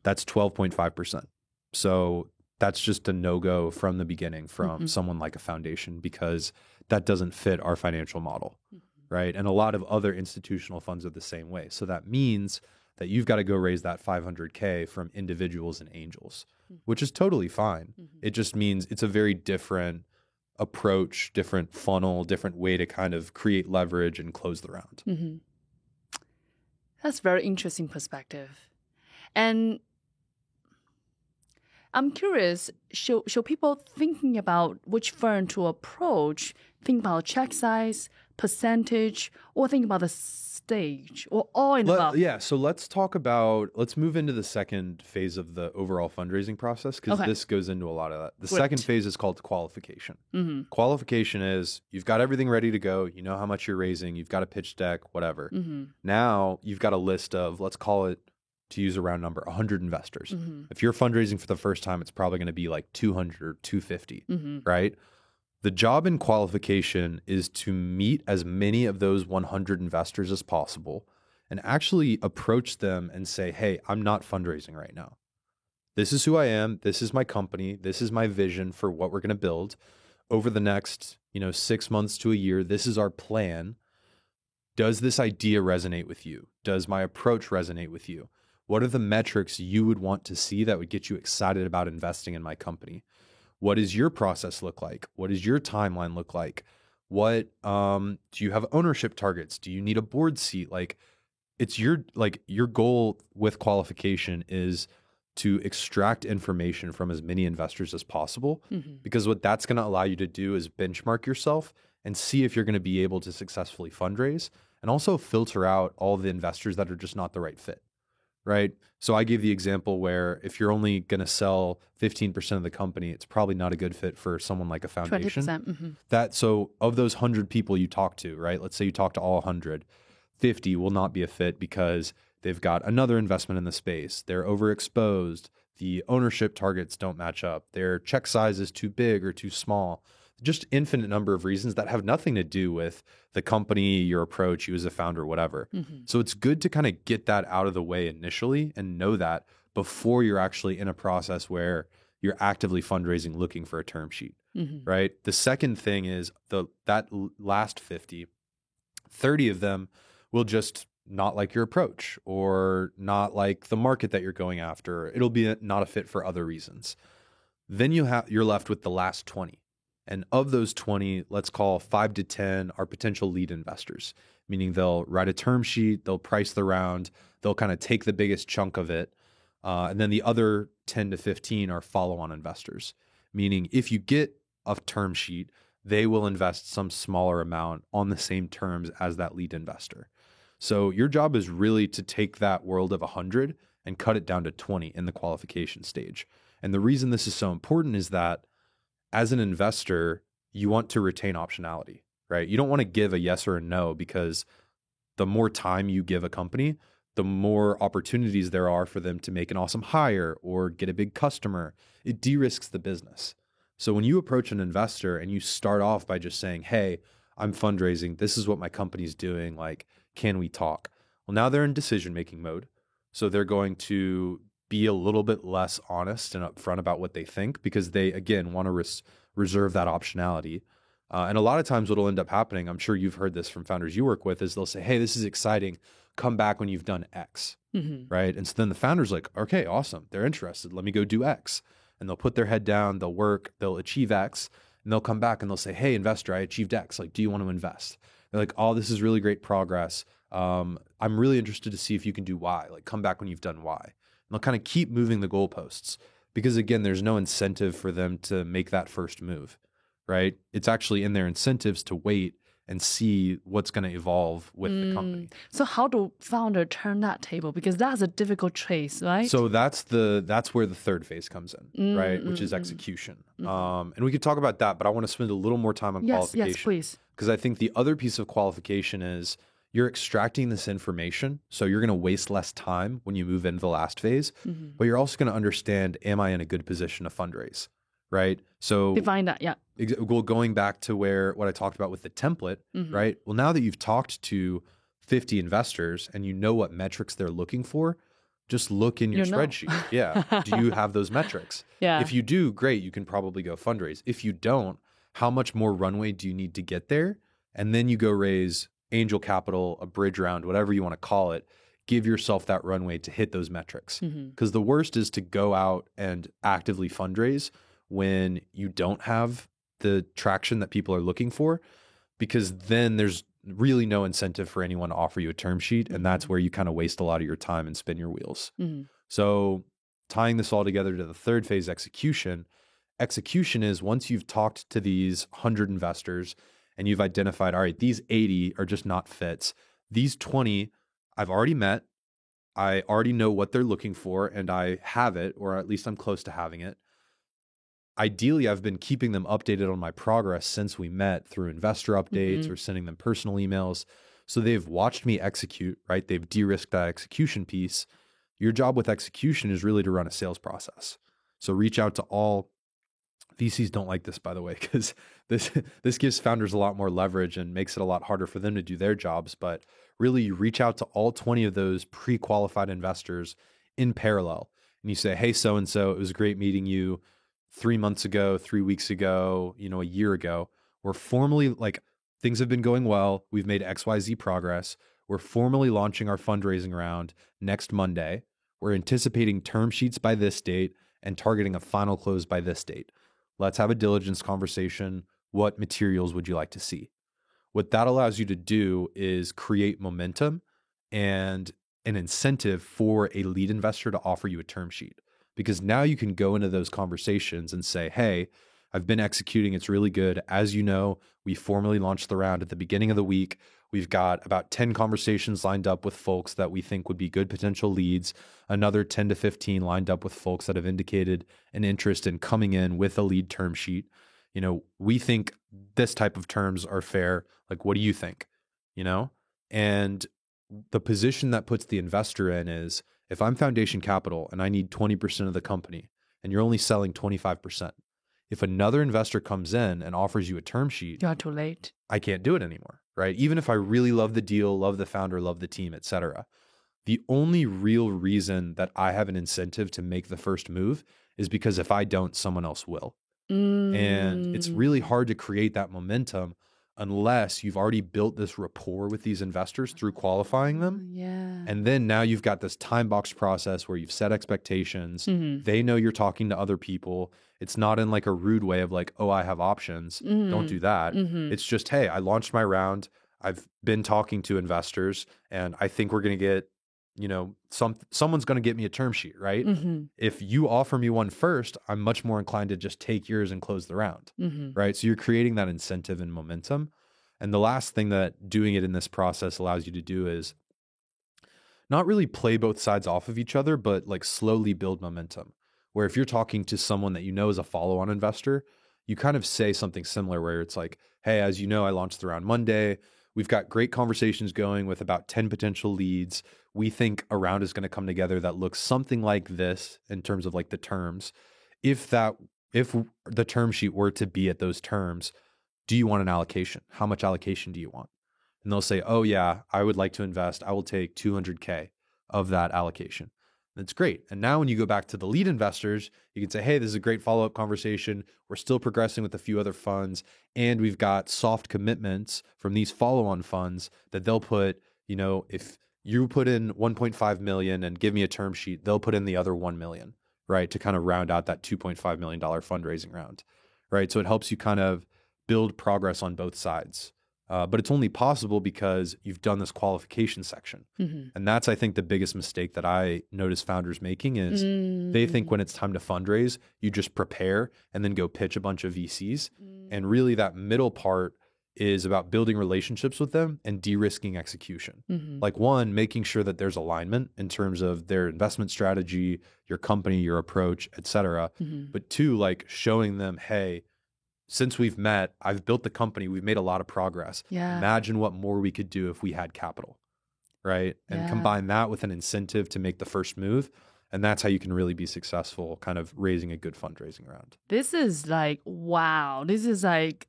That's 12.5%. So that's just a no-go from the beginning from someone like a foundation, because that doesn't fit our financial model, right? And a lot of other institutional funds are the same way. So that means that you've got to go raise that $500K from individuals and angels, which is totally fine. It just means it's a very different approach, different funnel, different way to kind of create leverage and close the round. That's very interesting perspective. And I'm curious, should people thinking about which firm to approach, think about check size, percentage, or think about the stage, or all in the above? Yeah, so let's move into the second phase of the overall fundraising process, because this goes into a lot of that. The second phase is called qualification. Qualification is you've got everything ready to go. You know how much you're raising. You've got a pitch deck, whatever. Now you've got a list of, let's call it, to use a round number, 100 investors. If you're fundraising for the first time, it's probably going to be like 200 or 250, right? The job in qualification is to meet as many of those 100 investors as possible and actually approach them and say, hey, I'm not fundraising right now. This is who I am. This is my company. This is my vision for what we're going to build over the next, 6 months to a year. This is our plan. Does this idea resonate with you? Does my approach resonate with you? What are the metrics you would want to see that would get you excited about investing in my company? What does your process look like? What does your timeline look like? What do you have ownership targets? Do you need a board seat? Like, it's your goal with qualification is to extract information from as many investors as possible, because what that's going to allow you to do is benchmark yourself and see if you're going to be able to successfully fundraise, and also filter out all the investors that are just not the right fit. Right. So I gave the example where if you're only going to sell 15% of the company, it's probably not a good fit for someone like a foundation. 20%. So of those 100 people you talk to, right, let's say you talk to all 100, 50 will not be a fit because they've got another investment in the space. They're overexposed. The ownership targets don't match up. Their check size is too big or too small. Just infinite number of reasons that have nothing to do with the company, your approach, you as a founder, whatever. So it's good to kind of get that out of the way initially and know that before you're actually in a process where you're actively fundraising, looking for a term sheet. right? The second thing is last 50, 30 of them will just not like your approach or not like the market that you're going after. It'll be not a fit for other reasons. Then you're left with the last 20. And of those 20, let's call 5 to 10 are potential lead investors, meaning they'll write a term sheet, they'll price the round, they'll kind of take the biggest chunk of it. And then the other 10 to 15 are follow-on investors, meaning if you get a term sheet, they will invest some smaller amount on the same terms as that lead investor. So your job is really to take that world of 100 and cut it down to 20 in the qualification stage. And the reason this is so important is that as an investor, you want to retain optionality, right? You don't want to give a yes or a no, because the more time you give a company, the more opportunities there are for them to make an awesome hire or get a big customer. It de-risks the business. So when you approach an investor and you start off by just saying, hey, I'm fundraising, this is what my company's doing, like, can we talk? Well, now they're in decision-making mode. So they're going to be a little bit less honest and upfront about what they think, because they, again, want to reserve that optionality. And a lot of times what'll end up happening, I'm sure you've heard this from founders you work with, is they'll say, hey, this is exciting. Come back when you've done X, right? And so then the founder's like, okay, awesome. They're interested. Let me go do X. And they'll put their head down, they'll work, they'll achieve X, and they'll come back and they'll say, hey, investor, I achieved X. Like, do you want to invest? They're like, oh, this is really great progress. I'm really interested to see if you can do Y. Like, come back when you've done Y. And they'll kind of keep moving the goalposts, because again, there's no incentive for them to make that first move, right? It's actually in their incentives to wait and see what's going to evolve with the company. So how do founder turn that table? Because that's a difficult trace, right? So that's where the third phase comes in, right? Which is execution. And we could talk about that, but I want to spend a little more time on qualification. Yes, please. Because I think the other piece of qualification is you're extracting this information. So you're going to waste less time when you move into the last phase, but you're also going to understand, am I in a good position to fundraise, right? So define that, yeah. Well, going back to what I talked about with the template, right? Well, now that you've talked to 50 investors and you know what metrics they're looking for, just look in your spreadsheet. Yeah. Do you have those metrics? Yeah. If you do, great. You can probably go fundraise. If you don't, how much more runway do you need to get there? And then you go raise angel capital, a bridge round, whatever you want to call it. Give yourself that runway to hit those metrics. Because the worst is to go out and actively fundraise when you don't have the traction that people are looking for, because then there's really no incentive for anyone to offer you a term sheet. And that's where you kind of waste a lot of your time and spin your wheels. So tying this all together to the third phase, execution is once you've talked to these 100 investors and you've identified, all right, these 80 are just not fits. These 20 I've already met. I already know what they're looking for and I have it, or at least I'm close to having it. Ideally, I've been keeping them updated on my progress since we met through investor updates or sending them personal emails. So they've watched me execute, right? They've de-risked that execution piece. Your job with execution is really to run a sales process. So reach out to all VCs. Don't like this, by the way, because this gives founders a lot more leverage and makes it a lot harder for them to do their jobs. But really, you reach out to all 20 of those pre-qualified investors in parallel. And you say, hey, so-and-so, it was great meeting you 3 months ago, 3 weeks ago, a year ago. We're formally, like, things have been going well. We've made XYZ progress. We're formally launching our fundraising round next Monday. We're anticipating term sheets by this date and targeting a final close by this date. Let's have a diligence conversation. What materials would you like to see? What that allows you to do is create momentum and an incentive for a lead investor to offer you a term sheet. Because now you can go into those conversations and say, hey, I've been executing. It's really good. As you know, we formally launched the round at the beginning of the week. We've got about 10 conversations lined up with folks that we think would be good potential leads. Another 10 to 15 lined up with folks that have indicated an interest in coming in with a lead term sheet. We think this type of terms are fair. Like, what do you think? And the position that puts the investor in is, if I'm Foundation Capital and I need 20% of the company and you're only selling 25%, if another investor comes in and offers you a term sheet, you are too late. I can't do it anymore, right? Even if I really love the deal, love the founder, love the team, et cetera. The only real reason that I have an incentive to make the first move is because if I don't, someone else will. And it's really hard to create that momentum unless you've already built this rapport with these investors through qualifying them. Yeah. And then now you've got this time box process where you've set expectations. They know you're talking to other people. It's not in like a rude way of like, oh, I have options. Don't do that. It's just, hey, I launched my round. I've been talking to investors and I think we're going to get, you know, someone's going to get me a term sheet, right? If you offer me one first, I'm much more inclined to just take yours and close the round, right? So you're creating that incentive and momentum. And the last thing that doing it in this process allows you to do is not really play both sides off of each other, but like slowly build momentum. Where if you're talking to someone that you know is a follow-on investor, you kind of say something similar where it's like, hey, as you know, I launched the round Monday. We've got great conversations going with about 10 potential leads. We think a round is going to come together that looks something like this in terms of like the terms. If the term sheet were to be at those terms, do you want an allocation? How much allocation do you want? And they'll say, oh yeah, I would like to invest. I will take 200K of that allocation. That's great. And now when you go back to the lead investors, you can say, hey, this is a great follow-up conversation. We're still progressing with a few other funds. And we've got soft commitments from these follow-on funds that they'll put, you know, if you put in 1.5 million and give me a term sheet, they'll put in the other 1 million, right? To kind of round out that $2.5 million fundraising round, right? So it helps you kind of build progress on both sides. But it's only possible because you've done this qualification section. And that's, I think, the biggest mistake that I notice founders making is they think when it's time to fundraise, you just prepare and then go pitch a bunch of VCs. And really that middle part is about building relationships with them and de-risking execution. Like one, making sure that there's alignment in terms of their investment strategy, your company, your approach, et cetera. But two, like showing them, hey, since we've met, I've built the company. We've made a lot of progress. Yeah. Imagine what more we could do if we had capital, right? And combine that with an incentive to make the first move. And that's how you can really be successful, kind of raising a good fundraising round. This is like, wow. This is like,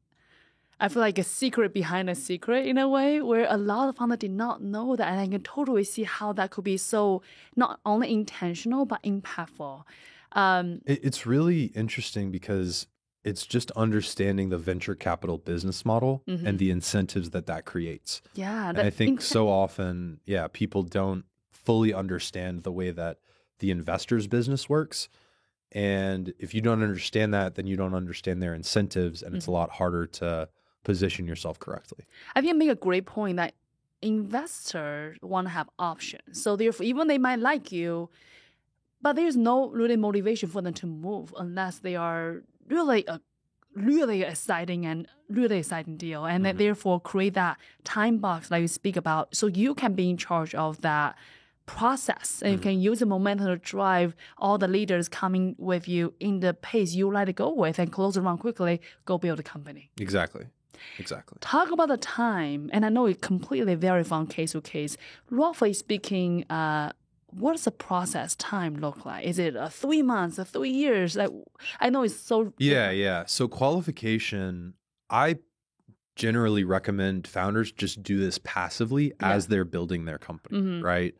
I feel like a secret behind a secret in a way where a lot of founders did not know that. And I can totally see how that could be so not only intentional, but impactful. It's really interesting because it's just understanding the venture capital business model and the incentives that creates. Yeah. And I think so often, people don't fully understand the way that the investor's business works. And if you don't understand that, then you don't understand their incentives, and it's a lot harder to position yourself correctly. I think you make a great point that investors want to have options. So therefore, even they might like you, but there's no really motivation for them to move unless they are really exciting deal, and then therefore create that time box like you speak about, so you can be in charge of that process and you can use the momentum to drive all the leaders coming with you in the pace you like to go with and close around quickly, go build a company. Exactly. Talk about the time, and I know it completely varies from case to case. Roughly speaking, what does the process time look like? Is it 3 months, 3 years? Like, I know it's so... Yeah. So qualification, I generally recommend founders just do this passively as they're building their company, right?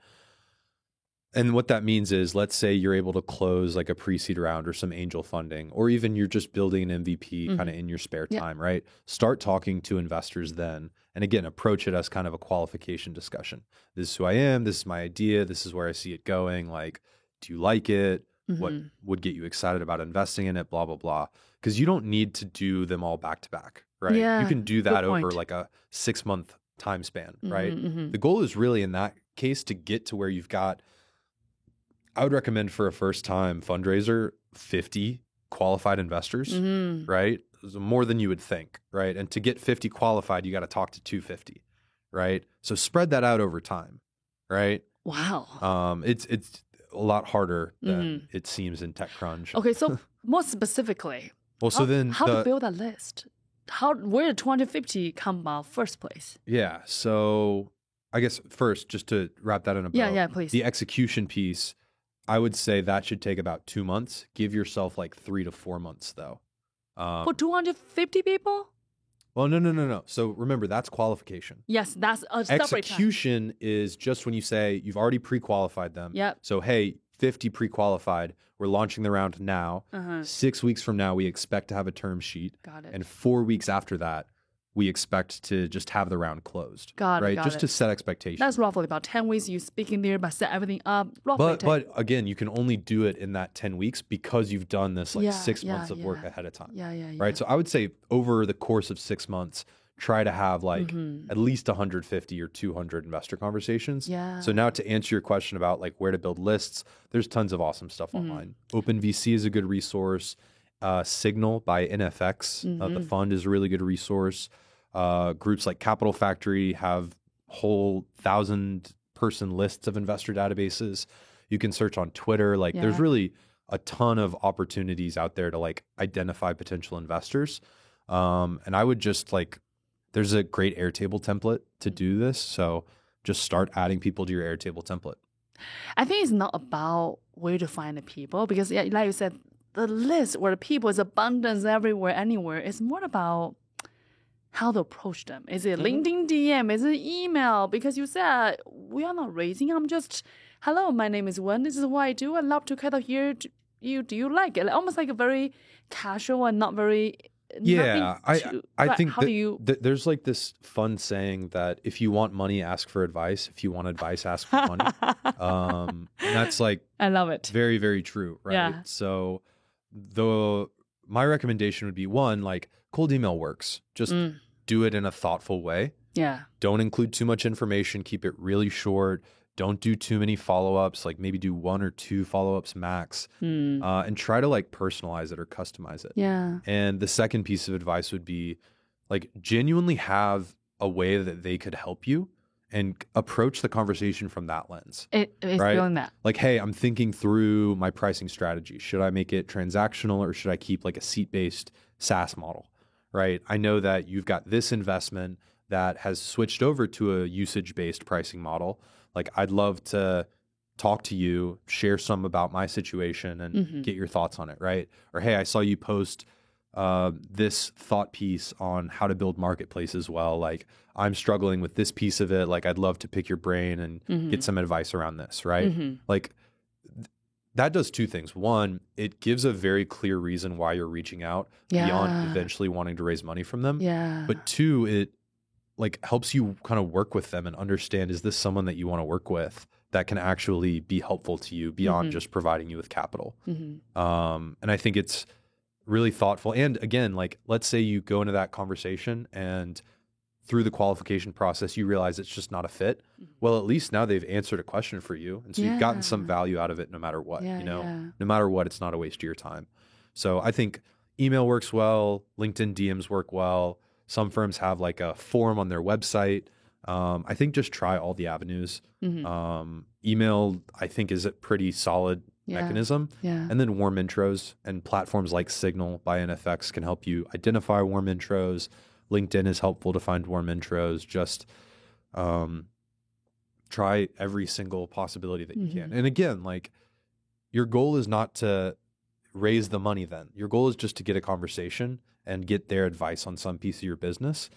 And what that means is, let's say you're able to close like a pre-seed round or some angel funding, or even you're just building an MVP kind of in your spare time, right? Start talking to investors then. And again, approach it as kind of a qualification discussion. This is who I am. This is my idea. This is where I see it going. Like, do you like it? What would get you excited about investing in it? Blah, blah, blah. Because you don't need to do them all back to back, right? Yeah, you can do that over like a 6-month time span, right? The goal is really in that case to get to where you've got, I would recommend for a first time fundraiser, 50 qualified investors, right? More than you would think, right? And to get 50 qualified, you got to talk to 250, right? So spread that out over time, right? Wow. It's a lot harder than it seems in TechCrunch. Okay, so more specifically, well, so then how to build that list? Where did 250 come about first place? Yeah, so I guess first, just to wrap that in a bow. Yeah, please. The execution piece, I would say that should take about 2 months. Give yourself like 3 to 4 months though. For 250 people? Well, no. So remember, that's qualification. Yes, that's a separate Execution is just when you say you've already pre-qualified them. Yep. So, hey, 50 pre-qualified. We're launching the round now. 6 weeks from now, we expect to have a term sheet. Got it. And 4 weeks after that, we expect to just have the round closed. Got it. Right? Got Just it. to set expectations. That's roughly about 10 weeks you speak in there, but set everything up. Roughly But again, you can only do it in that 10 weeks because you've done this like 6 months of work ahead of time. Yeah. Right? So I would say over the course of 6 months, try to have like at least 150 or 200 investor conversations. Yeah. So now to answer your question about like where to build lists, there's tons of awesome stuff online. OpenVC is a good resource. Signal by NFX, the fund, is a really good resource. Groups like Capital Factory have whole 1,000-person lists of investor databases. You can search on Twitter. Like there's really a ton of opportunities out there to like identify potential investors. And I would just like, there's a great Airtable template to do this. So just start adding people to your Airtable template. I think it's not about where to find the people because, yeah, like you said, the list where the people is abundance everywhere, anywhere. It's more about how to approach them. Is it LinkedIn DM? Is it email? Because you said, we are not raising. I'm just, hello, my name is Wen. This is what I do. I'd love to kind of hear you. Do you like it? Almost like a very casual and not very... Yeah, I think there's like this fun saying that if you want money, ask for advice. If you want advice, ask for money. And that's like, I love it. Very, very true, right? Yeah. So my recommendation would be, one, like cold email works. Just do it in a thoughtful way. Yeah. Don't include too much information. Keep it really short. Don't do too many follow-ups. Like maybe do 1 or 2 follow-ups max, and try to like personalize it or customize it. Yeah. And the second piece of advice would be like genuinely have a way that they could help you and approach the conversation from that lens. It's right? feeling that. Like, hey, I'm thinking through my pricing strategy. Should I make it transactional or should I keep like a seat-based SaaS model? Right? I know that you've got this investment that has switched over to a usage-based pricing model. Like, I'd love to talk to you, share some about my situation and get your thoughts on it, right? Or, hey, I saw you post this thought piece on how to build marketplaces well. Like, I'm struggling with this piece of it. Like, I'd love to pick your brain and get some advice around this, right? Like, that does 2 things. One, it gives a very clear reason why you're reaching out beyond eventually wanting to raise money from them. Yeah. But 2, it like helps you kind of work with them and understand, is this someone that you want to work with that can actually be helpful to you beyond just providing you with capital? And I think it's really thoughtful. And again, like, let's say you go into that conversation and through the qualification process, you realize it's just not a fit. Well, at least now they've answered a question for you. And so you've gotten some value out of it no matter what, no matter what, it's not a waste of your time. So I think email works well. LinkedIn DMs work well. Some firms have like a form on their website. I think just try all the avenues. Email, I think, is a pretty solid mechanism. Yeah. And then warm intros and platforms like Signal by NFX can help you identify warm intros. LinkedIn is helpful to find warm intros. Just try every single possibility that you can. And again, like, your goal is not to raise the money then. Your goal is just to get a conversation and get their advice on some piece of your business,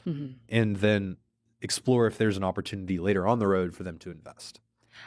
and then explore if there's an opportunity later on the road for them to invest.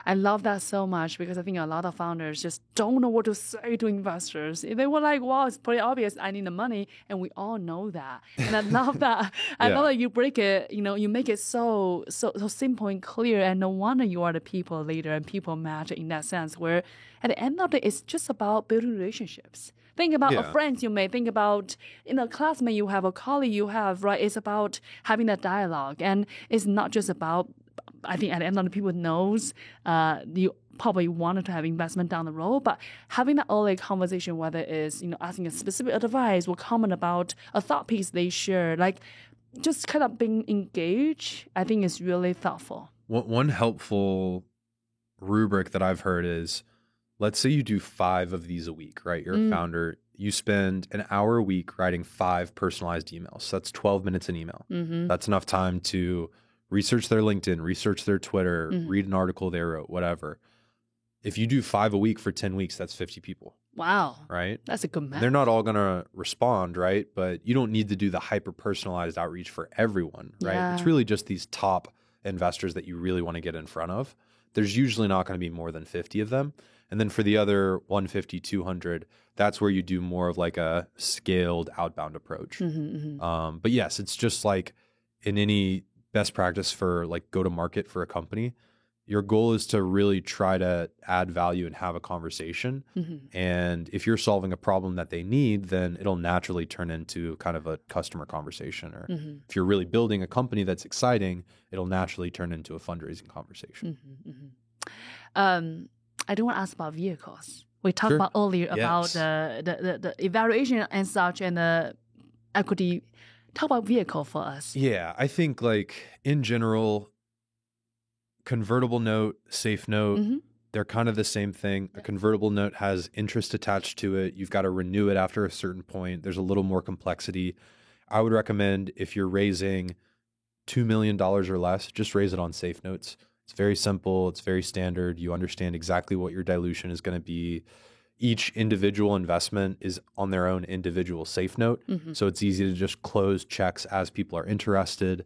I love that so much because I think a lot of founders just don't know what to say to investors. They were like, well, it's pretty obvious I need the money. And we all know that. And I love that. I love that you break it, you make it so simple and clear. And no wonder you are the people leader and people match in that sense, where at the end of the day, it's just about building relationships. Think about a friend you may, think about a classmate you have, a colleague you have, right? It's about having that dialogue. And it's not just about, I think at the end of the people knows you probably wanted to have investment down the road, but having that early conversation, whether it's, asking a specific advice or comment about a thought piece they share, like just kind of being engaged, I think is really thoughtful. One helpful rubric that I've heard is, let's say you do 5 of these a week, right? You're a founder. You spend an hour a week writing 5 personalized emails. So that's 12 minutes an email. That's enough time to research their LinkedIn, research their Twitter, read an article they wrote, whatever. If you do 5 a week for 10 weeks, that's 50 people. Wow. Right? That's a good math. They're not all going to respond, right? But you don't need to do the hyper-personalized outreach for everyone, right? Yeah. It's really just these top investors that you really want to get in front of. There's usually not going to be more than 50 of them. And then for the other 150, 200, that's where you do more of like a scaled outbound approach. But yes, it's just like in any best practice for like go to market for a company, your goal is to really try to add value and have a conversation. And if you're solving a problem that they need, then it'll naturally turn into kind of a customer conversation. Or if you're really building a company that's exciting, it'll naturally turn into a fundraising conversation. I do want to ask about vehicles. We talked about earlier about the evaluation and such and the equity. Talk about vehicle for us. Yeah, I think like in general, convertible note, safe note, they're kind of the same thing. A convertible note has interest attached to it. You've got to renew it after a certain point. There's a little more complexity. I would recommend if you're raising $2 million or less, just raise it on safe notes. It's very simple. It's very standard. You understand exactly what your dilution is going to be. Each individual investment is on their own individual safe note. So it's easy to just close checks as people are interested.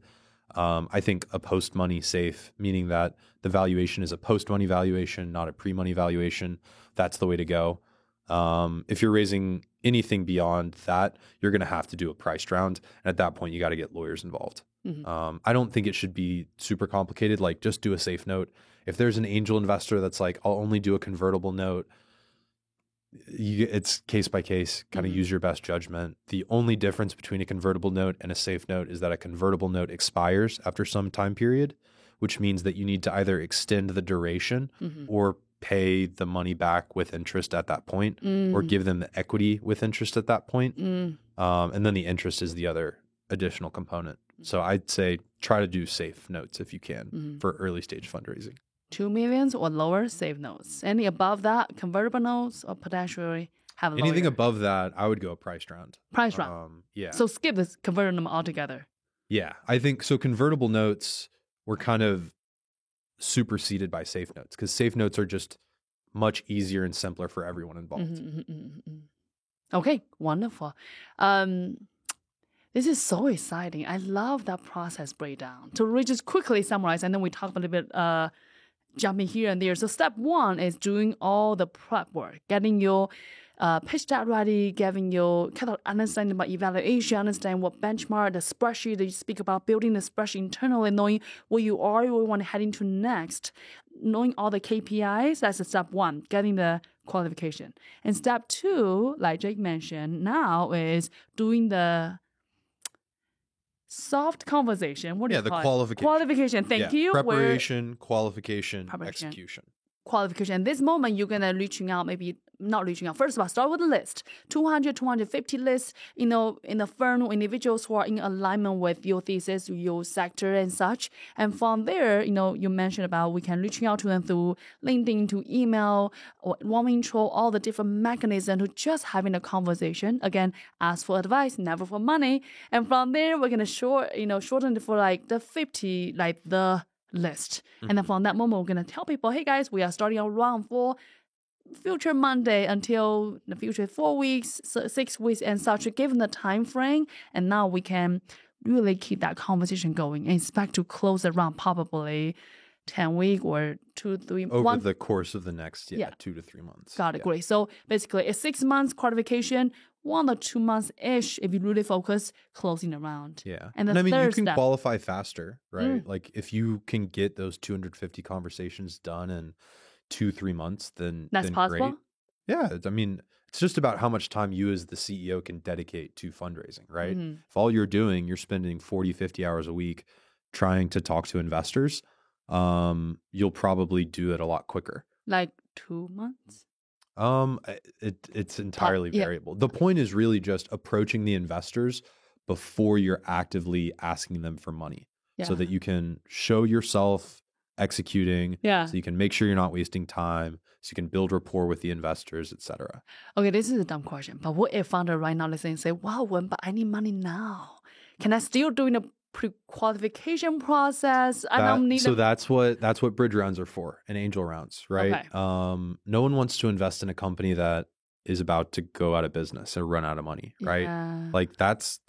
I think a post-money safe, meaning that the valuation is a post-money valuation, not a pre-money valuation. That's the way to go. If you're raising anything beyond that, you're going to have to do a priced round. And at that point, you got to get lawyers involved. I don't think it should be super complicated. Like just do a safe note. If there's an angel investor that's like, I'll only do a convertible note, it's case by case, kind of use your best judgment. The only difference between a convertible note and a safe note is that a convertible note expires after some time period, which means that you need to either extend the duration or pay the money back with interest at that point, or give them the equity with interest at that point. And then the interest is the other additional component. So I'd say try to do safe notes if you can for early stage fundraising. 2 million or lower, safe notes. Any above that, convertible notes or potentially have anything lawyer. Above that, I would go a priced round. Price round. Yeah. So skip this convertible note altogether. Yeah, I think so. Convertible notes were kind of superseded by safe notes because safe notes are just much easier and simpler for everyone involved. Okay, wonderful. This is so exciting. I love that process breakdown. So we just quickly summarize, and then we talk a little bit, jumping here and there. So step one is doing all the prep work, getting your pitch deck ready, getting your kind of understanding about evaluation, understand what benchmark, the spreadsheet that you speak about, building the spreadsheet internally, knowing what you are, what you want to head into next, knowing all the KPIs. That's the step one, getting the qualification. And step two, like Jake mentioned, now is doing the soft conversation. What do you call it? Qualification. Qualification. Thank you. Preparation, qualification, execution. Qualification. At this moment, you're going to reaching out, maybe not reaching out. First of all, start with a list. 200, 250 lists, in the firm, individuals who are in alignment with your thesis, your sector and such. And from there, you mentioned about we can reaching out to them through LinkedIn, to email, or warm intro, all the different mechanisms to just having a conversation. Again, ask for advice, never for money. And from there, we're going to shorten it for like the 50, like the list. And then from that moment, we're going to tell people, hey guys, we are starting our round for future Monday until the future 4 weeks, 6 weeks and such, give them the time frame. And now we can really keep that conversation going and expect to close the round probably 10 weeks or 2, 3 months. Over the course of the next 2 to 3 months. Got it. Great. So basically a 6 months qualification, 1 or 2 months-ish, if you really focus, closing the round. Yeah. And I mean, you can step, qualify faster, right? Like if you can get those 250 conversations done in 2-3 months, then that's possible. Great. Yeah. I mean, it's just about how much time you as the CEO can dedicate to fundraising, right? If all you're doing, you're spending 40, 50 hours a week trying to talk to investors, you'll probably do it a lot quicker. Like 2 months? It's entirely variable. The point is really just approaching the investors before you're actively asking them for money, so that you can show yourself executing, so you can make sure you're not wasting time, so you can build rapport with the investors, etc. Okay, this is a dumb question, but what if founder right now listening say, wow, but I need money now. Can I still do in a pre-qualification process? I don't need. So that's what bridge rounds are for, and angel rounds, right? Okay. No one wants to invest in a company that is about to go out of business or run out of money, right? Yeah. Like that's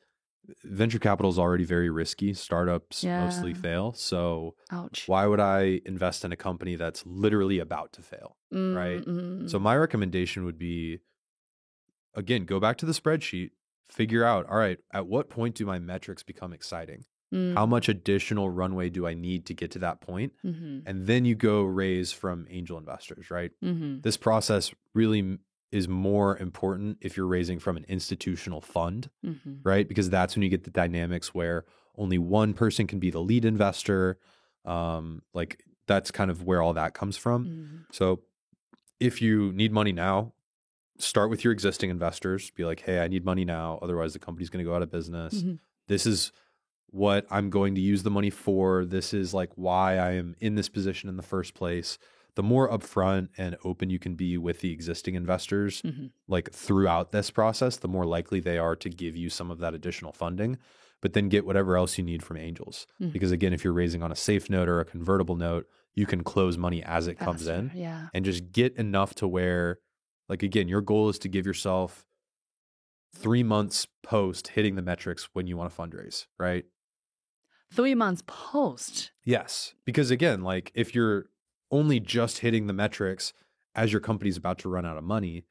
venture capital is already very risky. Startups Yeah. mostly fail. So Ouch. why would I invest in a company that's literally about to fail? Right. So my recommendation would be, again, go back to the spreadsheet, figure out, all right, at what point do my metrics become exciting? How much additional runway do I need to get to that point? And then you go raise from angel investors, right? This process really is more important if you're raising from an institutional fund, right? Because that's when you get the dynamics where only one person can be the lead investor. Like that's kind of where all that comes from. So if you need money now, start with your existing investors. Be like, hey, I need money now. Otherwise, the company's going to go out of business. This is what I'm going to use the money for. This is like why I am in this position in the first place. The more upfront and open you can be with the existing investors, like throughout this process, the more likely they are to give you some of that additional funding, but then get whatever else you need from angels. Because again, if you're raising on a safe note or a convertible note, you can close money as it comes in and just get enough to where, like, again, your goal is to give yourself 3 months post hitting the metrics when you want to fundraise, right? 3 months post. Yes. Because again, like if you're only just hitting the metrics as your company's about to run out of money,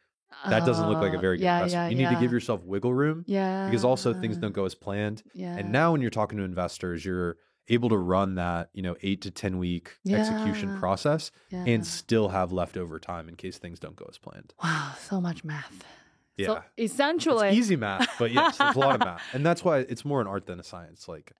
that doesn't look like a very good investment. You need to give yourself wiggle room because also things don't go as planned. And now when you're talking to investors, you're able to run that, 8 to 10 week execution process and still have leftover time in case things don't go as planned. Wow, so much math. Yeah. So essentially, it's easy math, but yes, there's a lot of math. And that's why it's more an art than a science. Like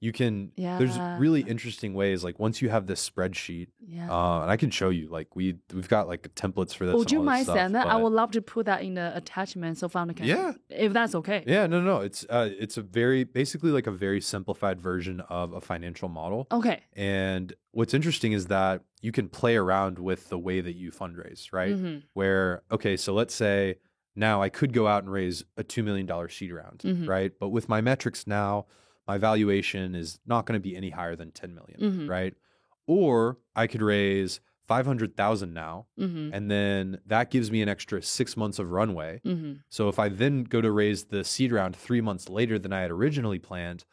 you can, there's really interesting ways. Like once you have this spreadsheet, and I can show you, like we've got like templates for this. Would you mind send that? I would love to put that in the attachment so founder can, if that's okay. Yeah, no. It's a very, basically like a very simplified version of a financial model. Okay. And what's interesting is that you can play around with the way that you fundraise, right? Where, okay, so let's say now I could go out and raise a $2 million seed round, right? But with my metrics now, my valuation is not going to be any higher than 10 million, right? Or I could raise 500,000 now, and then that gives me an extra 6 months of runway. So if I then go to raise the seed round 3 months later than I had originally planned,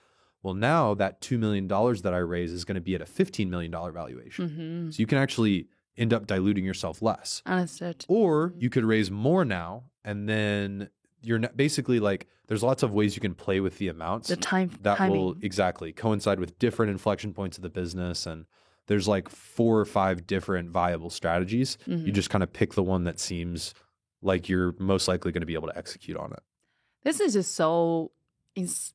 well, now that $2 million that I raise is going to be at a $15 million valuation. So you can actually end up diluting yourself less. Understood. Or you could raise more now, and then you're basically like, there's lots of ways you can play with the amounts. The timing will exactly coincide with different inflection points of the business. And there's like 4 or 5 different viable strategies. You just kind of pick the one that seems like you're most likely going to be able to execute on it. This is just so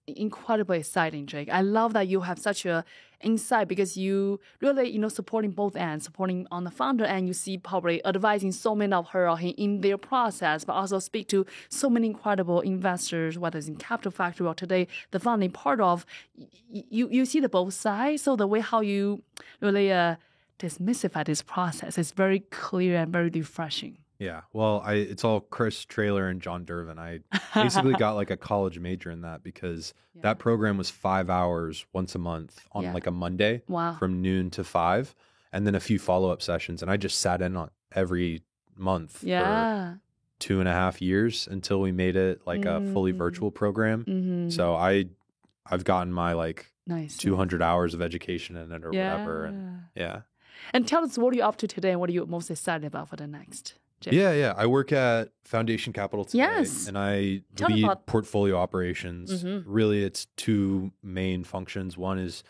incredibly exciting, Jake. I love that you have such a insight because you really, supporting both ends, supporting on the founder end, you see probably advising so many of her or him in their process, but also speak to so many incredible investors, whether it's in Capital Factory or today, the founding part of, you see the both sides. So the way how you really demystify this process is very clear and very refreshing. Yeah, well, it's all Chris Traylor and John Dervin. I basically got like a college major in that because that program was 5 hours once a month on like a Monday from noon to 5, and then a few follow-up sessions. And I just sat in on every month for 2.5 years until we made it like a fully virtual program. So I've gotten my like 200 hours of education in it or whatever. And And tell us, what are you up to today and what are you most excited about for the next? Yeah. I work at Foundation Capital today, and I lead portfolio operations. Really, it's 2 main functions. One is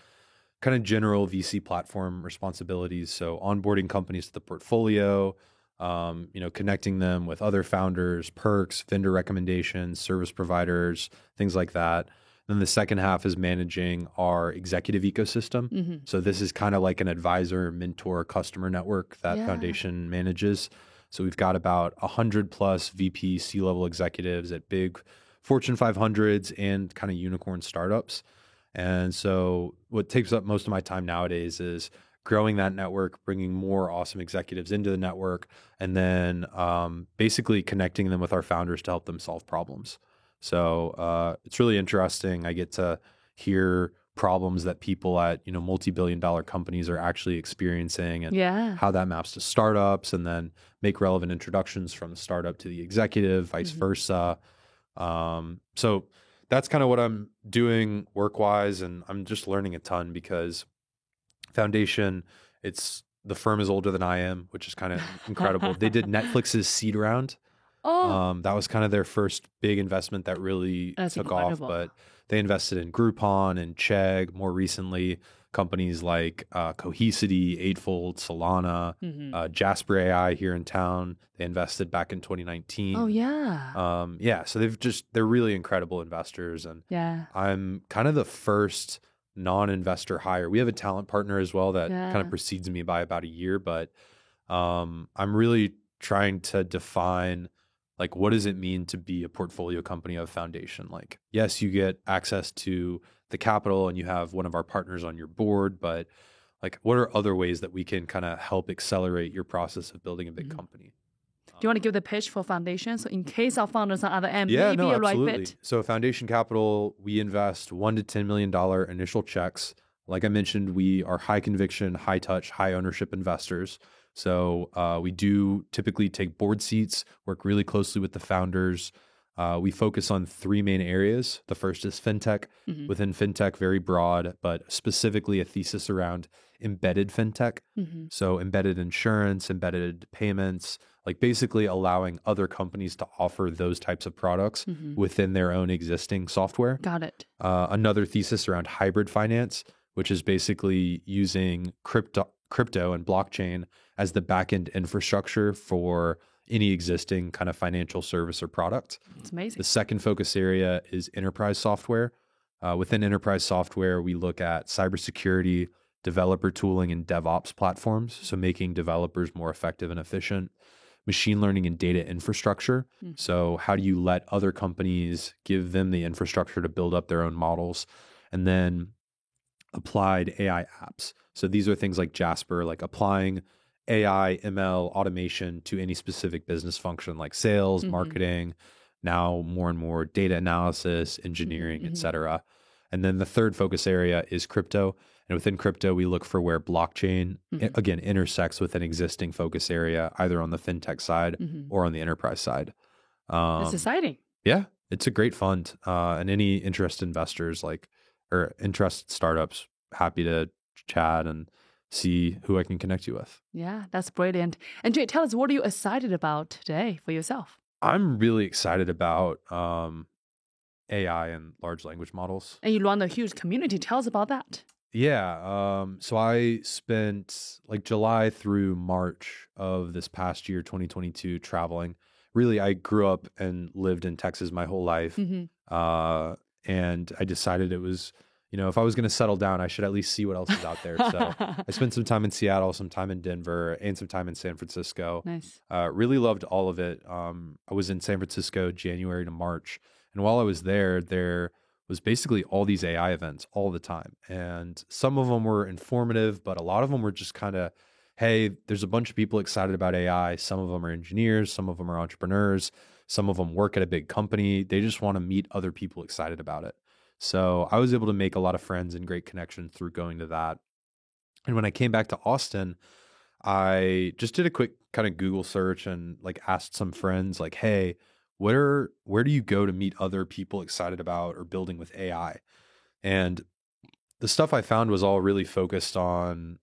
kind of general VC platform responsibilities, so onboarding companies to the portfolio, connecting them with other founders, perks, vendor recommendations, service providers, things like that. Then the second half is managing our executive ecosystem. So this is kind of like an advisor, mentor, customer network that Foundation manages. So we've got about 100 plus VP C-level executives at big Fortune 500s and kind of unicorn startups. And so what takes up most of my time nowadays is growing that network, bringing more awesome executives into the network, and then basically connecting them with our founders to help them solve problems. So it's really interesting. I get to hear problems that people at multi-billion-dollar companies are actually experiencing, and how that maps to startups, and then make relevant introductions from the startup to the executive, vice versa. So that's kind of what I'm doing work-wise, and I'm just learning a ton because Foundation, the firm is older than I am, which is kind of incredible. They did Netflix's seed round. Oh, That was kind of their first big investment that really that's took incredible. off, but they invested in Groupon and Chegg. More recently, companies like Cohesity, Eightfold, Solana, Jasper AI here in town. They invested back in 2019. Oh, yeah. Yeah, so they're really incredible investors, and Yeah. I'm kind of the first non-investor hire. We have a talent partner as well that Yeah. kind of precedes me by about a year, but I'm really trying to define like what does it mean to be a portfolio company of Foundation? Like, yes, you get access to the capital and you have one of our partners on your board, but like what are other ways that we can kind of help accelerate your process of building a big company? Do you want to give the pitch for Foundation? So in case our founders on the other end, Yeah, maybe no, a right absolutely. fit. So Foundation Capital, we invest $1 to $10 million initial checks. Like I mentioned, we are high conviction, high touch, high ownership investors. So we do typically take board seats, work really closely with the founders. We focus on three main areas. The first is fintech. Within fintech, very broad, but specifically a thesis around embedded fintech. So embedded insurance, embedded payments, like basically allowing other companies to offer those types of products within their own existing software. Got it. Another thesis around hybrid finance, which is basically using crypto and blockchain as the backend infrastructure for any existing kind of financial service or product. It's amazing. The second focus area is enterprise software. Within enterprise software, we look at cybersecurity, developer tooling, and DevOps platforms. So making developers more effective and efficient. Machine learning and data infrastructure. So how do you let other companies give them the infrastructure to build up their own models? And then applied AI apps. So these are things like Jasper, like applying AI, ML, automation to any specific business function like sales, marketing, now more and more data analysis, engineering, et cetera. And then the third focus area is crypto. And within crypto, we look for where blockchain, again, intersects with an existing focus area, either on the fintech side or on the enterprise side. It's exciting. Yeah, it's a great fund. And any interested investors or interested startups, happy to chat and see who I can connect you with. Yeah, that's brilliant. And Jay, tell us, what are you excited about today for yourself? I'm really excited about AI and large language models. And you run a huge community. Tell us about that. Yeah. So I spent like July through March of this past year, 2022, traveling. Really, I grew up and lived in Texas my whole life. And I decided it was, if I was going to settle down, I should at least see what else is out there. So I spent some time in Seattle, some time in Denver, and some time in San Francisco. Nice. Really loved all of it. I was in San Francisco January to March. And while I was there was basically all these AI events all the time. And some of them were informative, but a lot of them were just kind of, hey, there's a bunch of people excited about AI. Some of them are engineers. Some of them are entrepreneurs. Some of them work at a big company. They just want to meet other people excited about it. So I was able to make a lot of friends and great connections through going to that. And when I came back to Austin, I just did a quick kind of Google search and asked some friends hey, where do you go to meet other people excited about or building with AI? And the stuff I found was all really focused on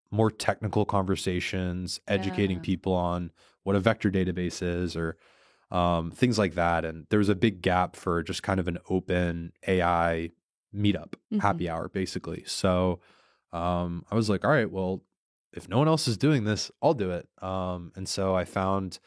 more technical conversations, educating people on what a vector database is or things like that. And there was a big gap for just kind of an open AI meetup, happy hour, basically. So I was like, all right, well, if no one else is doing this, I'll do it. And so I found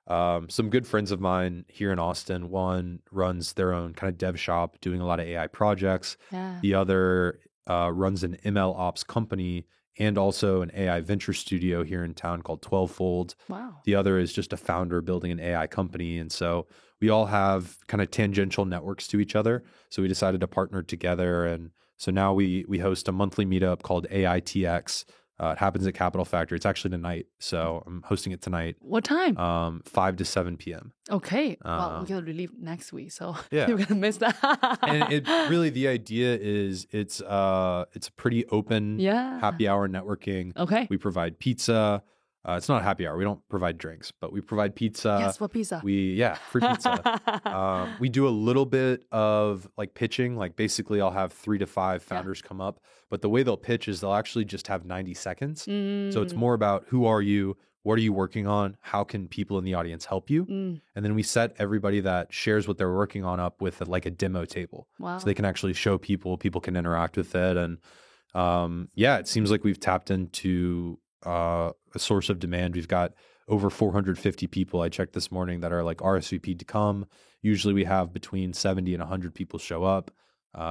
some good friends of mine here in Austin. One runs their own kind of dev shop doing a lot of AI projects. Yeah. The other runs an ML ops company and also an AI venture studio here in town called 12fold. Wow. The other is just a founder building an AI company. And so we all have kind of tangential networks to each other. So we decided to partner together. And so now we host a monthly meetup called AITX. It happens at Capital Factory. It's actually tonight. So I'm hosting it tonight. What time? 5 to 7 p.m. Okay. Well, we're going to leave next week. So Yeah. you're going to miss that. And it really, the idea is it's a pretty open Yeah. happy hour networking. Okay. We provide pizza. It's not a happy hour. We don't provide drinks, but we provide pizza. Yes, for pizza. Free pizza. We do a little bit of like pitching. Like basically I'll have 3 to 5 founders come up, but the way they'll pitch is they'll actually just have 90 seconds. So it's more about who are you? What are you working on? How can people in the audience help you? And then we set everybody that shares what they're working on up with like a demo table. Wow. So they can actually show people can interact with it. And it seems like we've tapped into a source of demand. We've got over 450 people I checked this morning that are like RSVP'd to come. Usually we have between 70 and 100 people show up.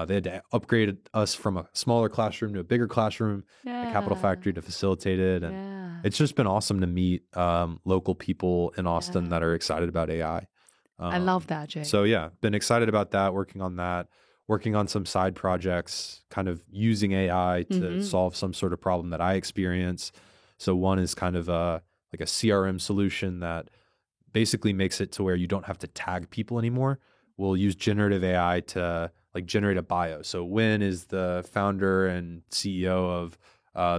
They had to upgrade us from a smaller classroom to a bigger classroom at Capital Factory to facilitate it. And it's just been awesome to meet local people in Austin that are excited about AI. I love that, Jay. So been excited about that, working on some side projects, kind of using AI to solve some sort of problem that I experience. So one is kind of like a CRM solution that basically makes it to where you don't have to tag people anymore. We'll use generative AI to like generate a bio. So Win is the founder and CEO of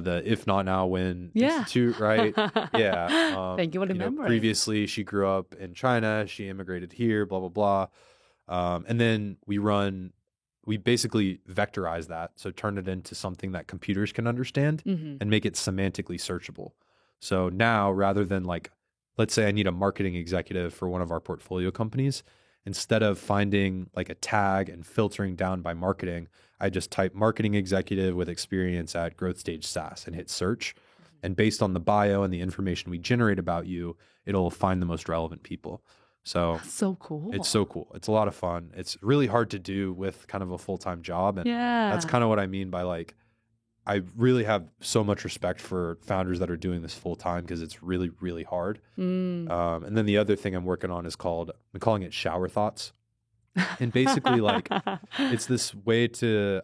the If Not Now Win Institute, right? Thank you for remembering. Previously, she grew up in China. She immigrated here, blah, blah, blah. And then we basically vectorize that. So turn it into something that computers can understand and make it semantically searchable. So now rather than like, let's say I need a marketing executive for one of our portfolio companies, instead of finding like a tag and filtering down by marketing, I just type marketing executive with experience at growth stage SaaS and hit search. And based on the bio and the information we generate about you, it'll find the most relevant people. So that's so cool. It's so cool. It's a lot of fun. It's really hard to do with kind of a full-time job. And that's kind of what I mean by like, I really have so much respect for founders that are doing this full-time because it's really, really hard. And then the other thing I'm working on is I'm calling it shower thoughts. And basically like, it's this way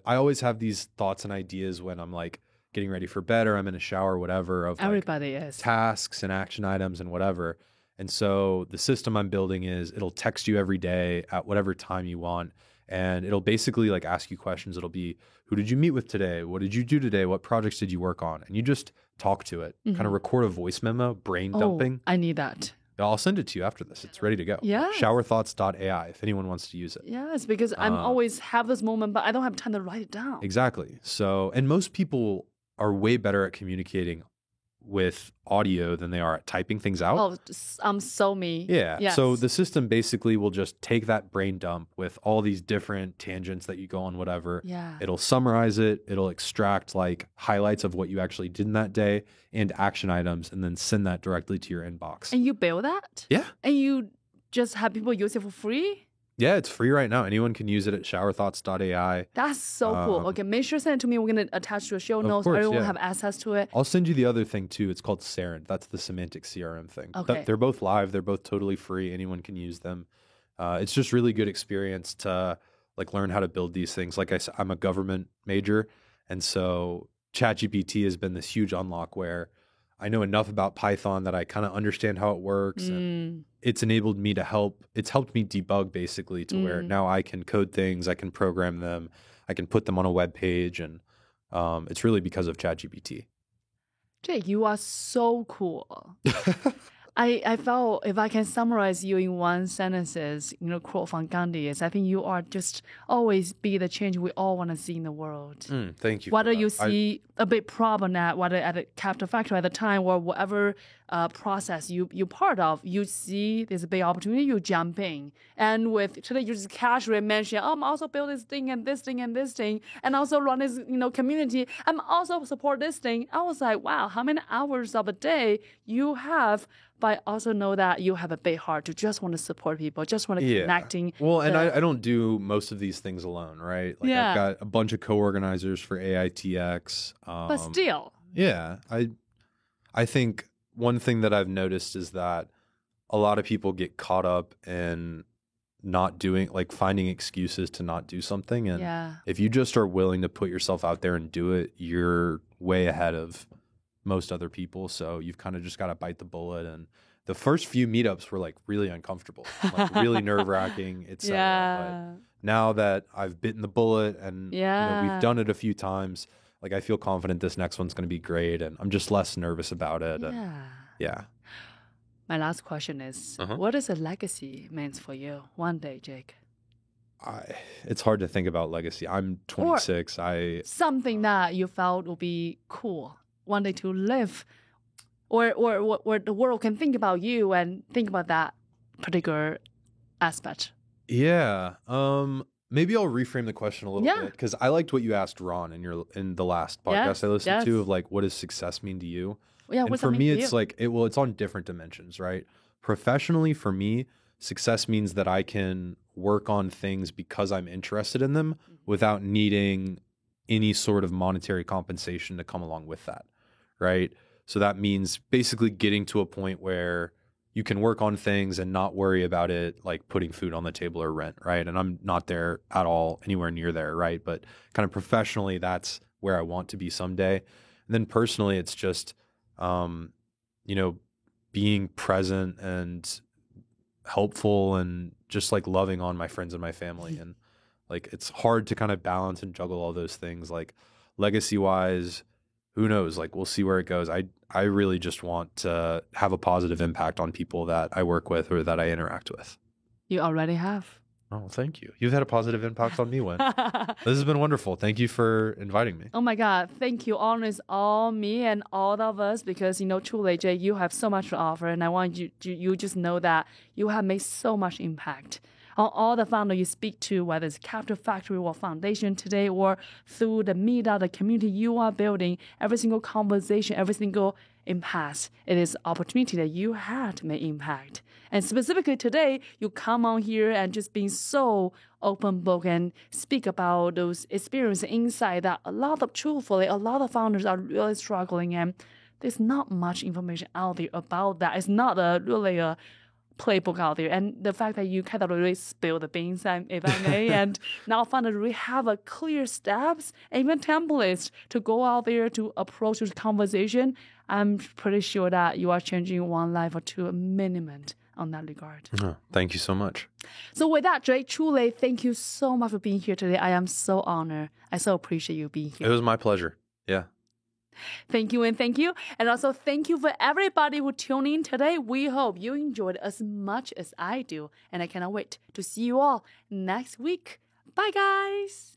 I always have these thoughts and ideas when I'm like getting ready for bed or I'm in a shower, whatever, of everybody is tasks and action items and whatever. And so the system I'm building is it'll text you every day at whatever time you want. And it'll basically like ask you questions. It'll be, who did you meet with today? What did you do today? What projects did you work on? And you just talk to it, kind of record a voice memo, brain dumping. I need that. I'll send it to you after this. It's ready to go. Yeah. Showerthoughts.ai if anyone wants to use it. Yes, because I'm always have this moment, but I don't have time to write it down. Exactly. So, and most people are way better at communicating with audio than they are at typing things out. Oh, so me. Yeah. Yes. So the system basically will just take that brain dump with all these different tangents that you go on, whatever. Yeah. It'll summarize it. It'll extract like highlights of what you actually did in that day and action items, and then send that directly to your inbox. And you build that? Yeah. And you just have people use it for free? Yeah, it's free right now. Anyone can use it at showerthoughts.ai. That's so cool. Okay, make sure to send it to me. We're going to attach to a show notes. Everyone will have access to it. I'll send you the other thing too. It's called Saren. That's the semantic CRM thing. Okay. They're both live. They're both totally free. Anyone can use them. It's just really good experience to like learn how to build these things. Like I said, I'm a government major. And so ChatGPT has been this huge unlock where I know enough about Python that I kind of understand how it works. And it's enabled me it's helped me debug basically to where now I can code things, I can program them, I can put them on a web page. And it's really because of ChatGPT. Jake, you are so cool. I felt if I can summarize you in one sentence, quote from Gandhi is, I think you are just always be the change we all want to see in the world. Thank you. Whether you see a big problem whether at a Capital Factory at the time or whatever process you're part of, you see there's a big opportunity, you jump in. And with today, you just casually mention, I'm also build this thing and this thing and this thing, and also run this community. I'm also support this thing. I was like, wow, how many hours of a day you have? But I also know that you have a big heart to just want to support people, just want to connecting. Well, and I don't do most of these things alone, right? Like I've got a bunch of co-organizers for AITX. But still. Yeah. I think one thing that I've noticed is that a lot of people get caught up in not doing, like finding excuses to not do something. And if you just are willing to put yourself out there and do it, you're way ahead of most other people. So you've kind of just got to bite the bullet. And the first few meetups were like really uncomfortable, like really nerve-wracking, etc. But now that I've bitten the bullet and we've done it a few times, like I feel confident this next one's going to be great, and I'm just less nervous about it. And Yeah. My last question is, Uh-huh. what does a legacy means for you one day, Jake? It's hard to think about legacy. I'm 26. Something that you felt will be cool one day to live, or the world can think about you and think about that particular aspect. Yeah. Maybe I'll reframe the question a little Yeah. bit because I liked what you asked Ron in the last podcast Yes, I listened yes. to of like, what does success mean to you? Yeah, And what's for that mean me, to it's you? like it's on different dimensions, right? Professionally, for me, success means that I can work on things because I'm interested in them without needing any sort of monetary compensation to come along with that, right? So that means basically getting to a point where you can work on things and not worry about it like putting food on the table or rent, right? And I'm not there at all, anywhere near there, right? But kind of professionally, that's where I want to be someday. And then personally, it's just, you know, being present and helpful and just like loving on my friends and my family. And like, it's hard to kind of balance and juggle all those things. Like legacy wise, who knows? Like, we'll see where it goes. I really just want to have a positive impact on people that I work with or that I interact with. You already have. Oh, thank you. You've had a positive impact on me, Wen. This has been wonderful. Thank you for inviting me. Oh my God. Thank you. Honor is all me and all of us because, truly, Jay, you have so much to offer. And I want you just know that you have made so much impact on all the founders you speak to, whether it's Capital Factory or Foundation today or through the meetup, the community you are building, every single conversation, every single impasse. It is opportunity that you had to make impact. And specifically today, you come on here and just being so open book and speak about those experience and insight that a lot of founders are really struggling, and there's not much information out there about that. It's not really a playbook out there. And the fact that you kind of really spill the beans, if I may, and now founders really have a clear steps and even templates to go out there to approach this conversation, I'm pretty sure that you are changing one life or two minimum on that regard. Oh, thank you so much. So with that, Jake, truly, thank you so much for being here today. I am so honored. I so appreciate you being here. It was my pleasure. Yeah. Thank you and thank you. And also thank you for everybody who tuned in today. We hope you enjoyed as much as I do. And I cannot wait to see you all next week. Bye, guys.